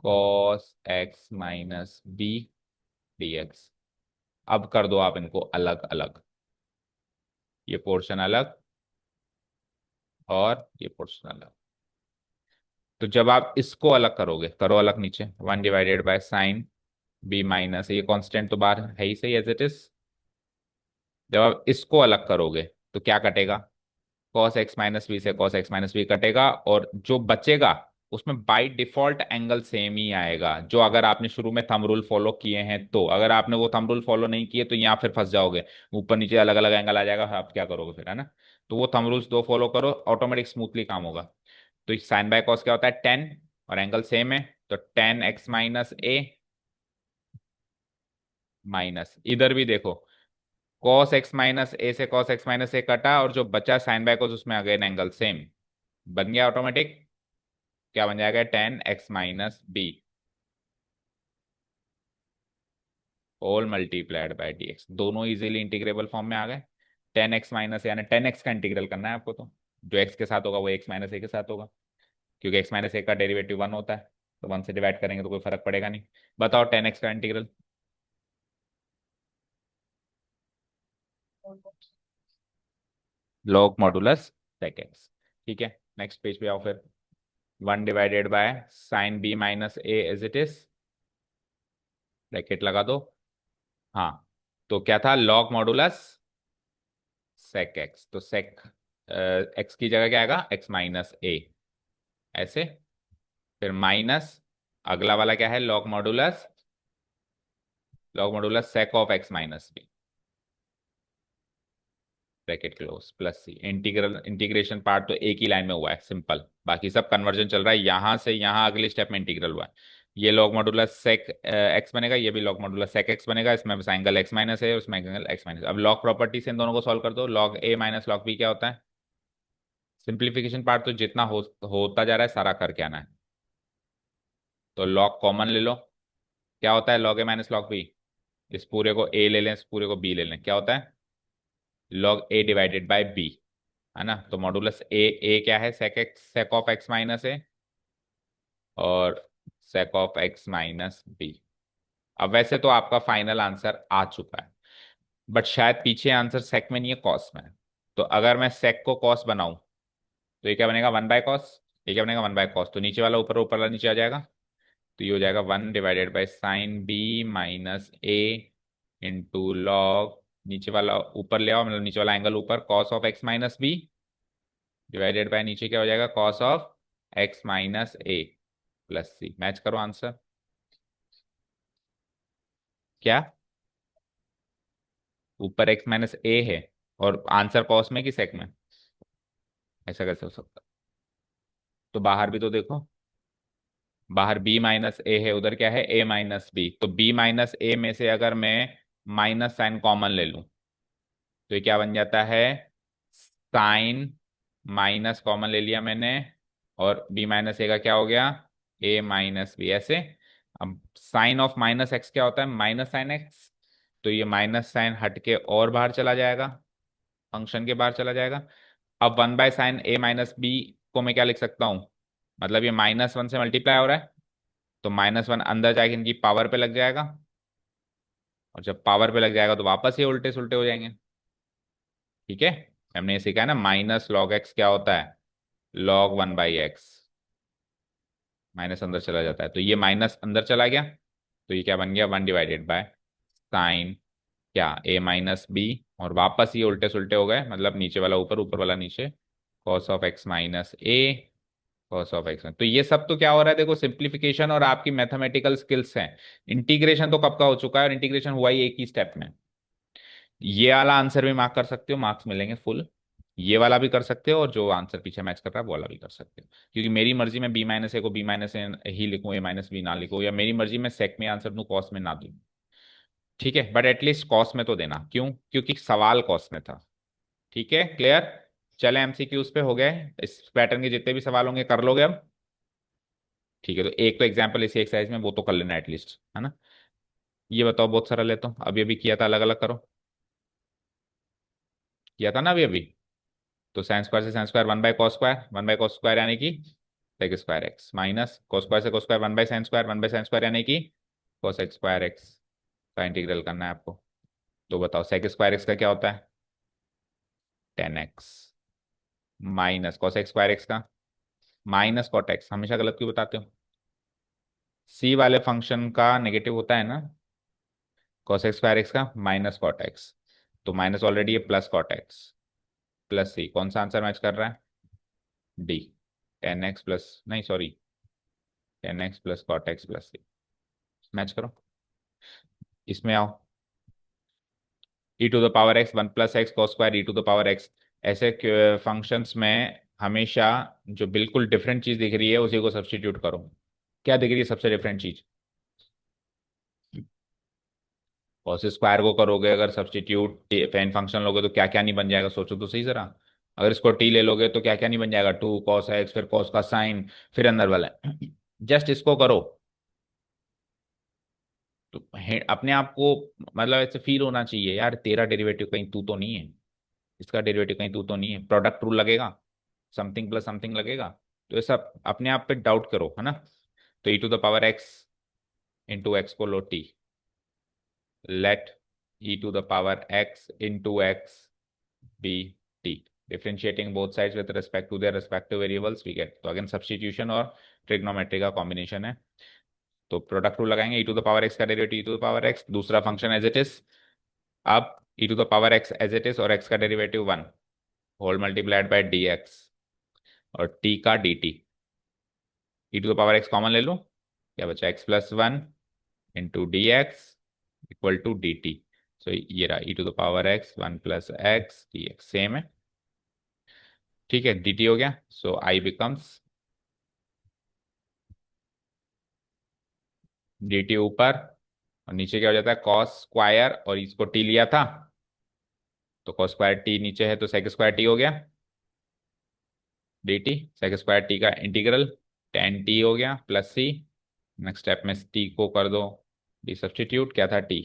cos x minus b dx। अब कर दो आप इनको अलग अलग, ये पोर्शन अलग और ये पोर्शन अलग। तो जब आप इसको अलग करोगे, करो अलग नीचे, 1/साइन बी माइनस, ये कांस्टेंट तो बाहर है ही सही एज इट इज। जब आप इसको अलग करोगे तो क्या कटेगा, कॉस एक्स माइनस बी से कॉस एक्स माइनस बी कटेगा, और जो बचेगा उसमें बाय डिफॉल्ट एंगल सेम ही आएगा, जो अगर आपने शुरू में थंब रूल फॉलो किए हैं तो। अगर आपने वो थंब रूल फॉलो नहीं किए तो यहाँ फिर फंस जाओगे, ऊपर नीचे अलग अलग एंगल आ जाएगा, आप क्या करोगे फिर, है ना। तो वो थंब रूल्स दो फॉलो करो, ऑटोमेटिक स्मूथली काम होगा। तो साइन बाय कॉस क्या होता है, 10, और एंगल सेम है, तो 10x - a माइनस, इधर भी देखो कॉस एक्स माइनस ए से कॉस एक्स माइनस ए कटा, और जो बचा साइन बाय कॉस उसमें अगेन एंगल सेम बन गया ऑटोमेटिक। क्या बन जाएगा, 10x - b whole multiplied by dx, दोनों इजीली इंटीग्रेबल फॉर्म में आ गए। 10x माइनस, यानी 10x का इंटीग्रल करना है आपको, तो जो x के साथ होगा वो x माइनस ए के साथ होगा, क्योंकि x माइनस ए का डेरिवेटिव 1 होता है, तो 1 से डिवाइड करेंगे तो कोई फर्क पड़ेगा नहीं। बताओ 10x का integral. Log modulus sec x. ठीक है, नेक्स्ट पेज पे आओ फिर। 1/sin b - a as it is, bracket लगा दो। हाँ, तो क्या था, लॉग मॉडुलस सेक एक्स, तो सेक एक्स की जगह क्या आएगा, x - a, ऐसे। फिर माइनस, अगला वाला क्या है, log modulus sec of x - b, bracket close, plus c. Integral integration part तो एक ही लाइन में हुआ है, सिंपल, बाकी सब कन्वर्जन चल रहा है, यहां से यहां अगले स्टेप में इंटीग्रल हुआ है। ये लॉग मॉडुलस सेक एक्स बनेगा, ये भी लॉग मॉडुलस सेक एक्स बनेगा, इसमें बस एंगल एक्स माइनस है, उसमें एंगल एक्स माइनस। अब लॉग प्रॉपर्टी से इन दोनों को सॉल्व कर दो, लॉग ए माइनस लॉग बी क्या होता है। सिंप्लीफिकेशन पार्ट तो जितना होता जा रहा है सारा करके आना है। तो लॉग कॉमन ले लो, क्या होता है, लॉग ए माइनस लॉग बी। इस पूरे को ए ले लें, इस पूरे को बी ले लें, क्या होता है, log a divided by b, है ना। तो मॉडुलस ए क्या है, sec of x minus a, और सेक ऑफ x - b। अब वैसे तो आपका फाइनल आंसर आ चुका है, बट शायद पीछे आंसर सेक में नहीं है, कॉस में है। तो अगर मैं सेक को कॉस बनाऊं तो ये क्या बनेगा, 1/cos। ये क्या बनेगा, 1/cos, तो नीचे वाला ऊपर, ऊपर वाला नीचे आ जाएगा, तो ये हो जाएगा 1/sin b - a into log, नीचे वाला ऊपर ले आओ, मतलब नीचे वाला एंगल ऊपर, cos of x - b divided by नीचे क्या हो जाएगा, cos of x - a plus C. Match करो आंसर। क्या, ऊपर x - a है और आंसर कॉस में कि सेक में, ऐसा कैसे हो सकता। तो बाहर भी तो देखो, बाहर b - a है, उधर क्या है, a - b, तो b - a में से अगर मैं माइनस साइन कॉमन ले लूं तो ये क्या बन जाता है, साइन, माइनस कॉमन ले लिया मैंने, और b - a का क्या हो गया, a - b, ऐसे। अब साइन ऑफ माइनस एक्स क्या होता है, माइनस साइन एक्स, तो ये माइनस साइन हट के और बाहर चला जाएगा, फंक्शन के बाहर चला जाएगा। अब 1/sin a - b को मैं क्या लिख सकता हूँ, मतलब ये -1 से मल्टीप्लाई हो रहा है, तो -1 अंदर जाके इनकी पावर पे लग जाएगा, और जब पावर पे लग जाएगा तो वापस ये उल्टे सुल्टे हो जाएंगे। ठीक है, हमने ये सीखा है ना, माइनस लॉग एक्स क्या होता है, लॉग 1/x, माइनस अंदर चला जाता है, तो ये माइनस अंदर चला गया, तो ये क्या बन गया, 1/बाय साइन, क्या, a - b, और वापस ये उल्टे सुल्टे हो गए, मतलब नीचे वाला ऊपर, ऊपर वाला नीचे, cos of x - a, cos of x. तो ये सब तो क्या हो रहा है, देखो सिंप्लीफिकेशन और आपकी मैथमेटिकल स्किल्स हैं। इंटीग्रेशन तो कब का हो चुका है, और इंटीग्रेशन हुआ ही एक ही स्टेप में। ये वाला आंसर भी मार्क कर सकते हो, मार्क्स मिलेंगे फुल। ये वाला भी कर सकते हो, और जो आंसर पीछे मैच कर रहा है वो वाला भी कर सकते हो, क्योंकि मेरी मर्जी में b - a को b - a ही लिखूं, a - b ना लिखूं, या मेरी मर्जी में सेक में आंसर दूं, कॉस में ना दूं। ठीक है, बट एटलीस्ट कॉस में तो देना, क्यों, क्योंकि सवाल कॉस में था। ठीक है, क्लियर। चले एमसीक्यूज पे हो गए, इस पैटर्न के जितने भी सवाल होंगे कर लोगे अब। ठीक है, तो एक तो एग्जाम्पल इसी एक्सरसाइज में वो तो कर लेना एटलीस्ट, है ना। ये बताओ, बहुत सरल है, तो अभी अभी किया था, अलग अलग करो, किया था ना अभी अभी। तो साइन स्क्वायर से sine square, 1/cos square, 1/cos square यानी कि sec square X, minus cos square से cos square, 1/sin square, 1/sin square यानी कि कोस एक्स स्क्वायर एक्स का इंटीग्रल करना है आपको। तो बताओ सेक स्क्वायर एक्स का क्या होता है, 10x, minus cos X square x का माइनस कॉट एक्स, हमेशा गलत क्यों बताते हो, सी वाले फंक्शन का नेगेटिव होता है ना, कॉस एक्स स्क्वायर एक्स का माइनस कॉट एक्स, तो माइनस ऑलरेडी है, plus cot X, plus C, कौन सा आंसर मैच कर रहा है? डी। 10x प्लस, नहीं sorry, 10x plus cot X plus सी, मैच करो। इसमें आओ, E to the power X 1 + x cos square E to the power X. ऐसे फंक्शंस में हमेशा जो बिल्कुल डिफरेंट चीज दिख रही है उसी को सब्स्टिट्यूट करो। क्या दिख रही है सबसे डिफरेंट चीज? कॉस स्क्वायर को करोगे अगर सब्स्टिट्यूट फैन फंक्शन लोगे तो क्या क्या नहीं बन जाएगा, सोचो तो सही जरा। अगर इसको टी ले लोगे तो क्या क्या नहीं बन जाएगा, 2 cos x, फिर cos का साइन, फिर अंदर वाला। जस्ट इसको करो तो अपने आप को मतलब ऐसे फील होना चाहिए यार, तेरा डेरिवेटिव कहीं तू तो नहीं है, इसका डेरिवेटिव कहीं तू तो नहीं है, प्रोडक्ट रूल लगेगा, समथिंग प्लस समथिंग लगेगा। तो ये सब अपने आप पे डाउट करो, है ना। तो E to the power X into X को लो T, let e to the power x into x be t, differentiating both sides with respect to their respective variables we get, तो अगेन सब्स्टिट्यूशन और ट्रिग्नोमेट्री का कॉम्बिनेशन है। तो प्रोडक्ट रूल लगाएंगे, e to the power x का derivative e to the power x, दूसरा फंक्शन एज इट इज। अब e to the power x as it is और x का derivative 1 whole multiplied by dx और t का dt। e to the power x common ले लो, क्या बचा x+1 into D x equal to d T. So ये रहा e to the power x 1 + x dx, same है। ठीक है, डी टी हो गया, so I becomes D T ऊपर, और नीचे क्या हो जाता है कॉस स्क्वायर, और इसको टी लिया था तो कॉस स्क्वायर टी नीचे है तो सेक स्क्वायर टी हो गया D T, sec square T का इंटीग्रल 10t हो गया प्लस सी। नेक्स्ट स्टेप में टी को कर दो डी सब्सटीट्यूट, क्या था T,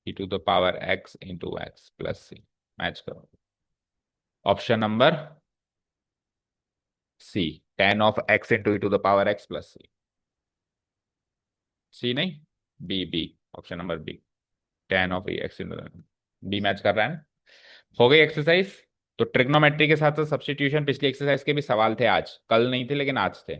e to the power x into X plus C, match करो। Option number C, tan of x into E to the power x plus C. C नहीं, B B, option number B, tan of X into B match कर रहा है ना। हो गई एक्सरसाइज। तो ट्रिग्नोमेट्री के साथ साथ सब्सटीट्यूशन पिछली एक्सरसाइज के भी सवाल थे आज, कल नहीं थे लेकिन आज थे।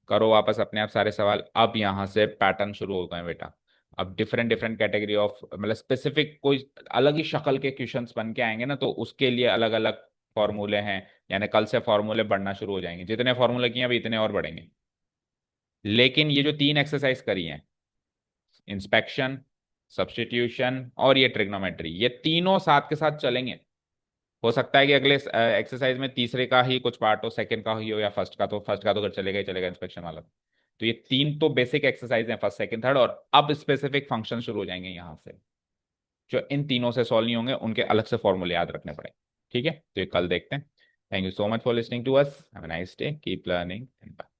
करो वापस अपने आप सारे सवाल। अब यहाँ से पैटर्न शुरू हो गए बेटा। अब डिफरेंट डिफरेंट कैटेगरी ऑफ मतलब स्पेसिफिक कोई अलग ही शक्ल के क्वेश्चंस बन के आएंगे ना, तो उसके लिए अलग अलग फॉर्मूले हैं। यानी कल से फॉर्मूले बढ़ना शुरू हो जाएंगे, जितने फॉर्मूले किए अभी इतने और बढ़ेंगे। लेकिन ये जो 3 एक्सरसाइज करी हैं, इंस्पेक्शन, सब्स्टिट्यूशन और ये ट्रिग्नोमेट्री, ये तीनों साथ के साथ चलेंगे। हो सकता है कि अगले एक्सरसाइज में तीसरे का ही कुछ पार्ट हो, सेकंड का ही हो या फर्स्ट का, तो फर्स्ट का तो अगर चलेगा ही चलेगा इंस्पेक्शन वाला। तो ये 3 तो बेसिक एक्सरसाइज हैं, फर्स्ट सेकंड थर्ड, और अब स्पेसिफिक फंक्शन शुरू हो जाएंगे यहाँ से। जो इन तीनों से सॉल्व नहीं होंगे उनके अलग से फॉर्मूले याद रखने पड़े। ठीक है, तो ये कल देखते हैं। Thank you so much for listening to us, have a nice day, keep learning and bye.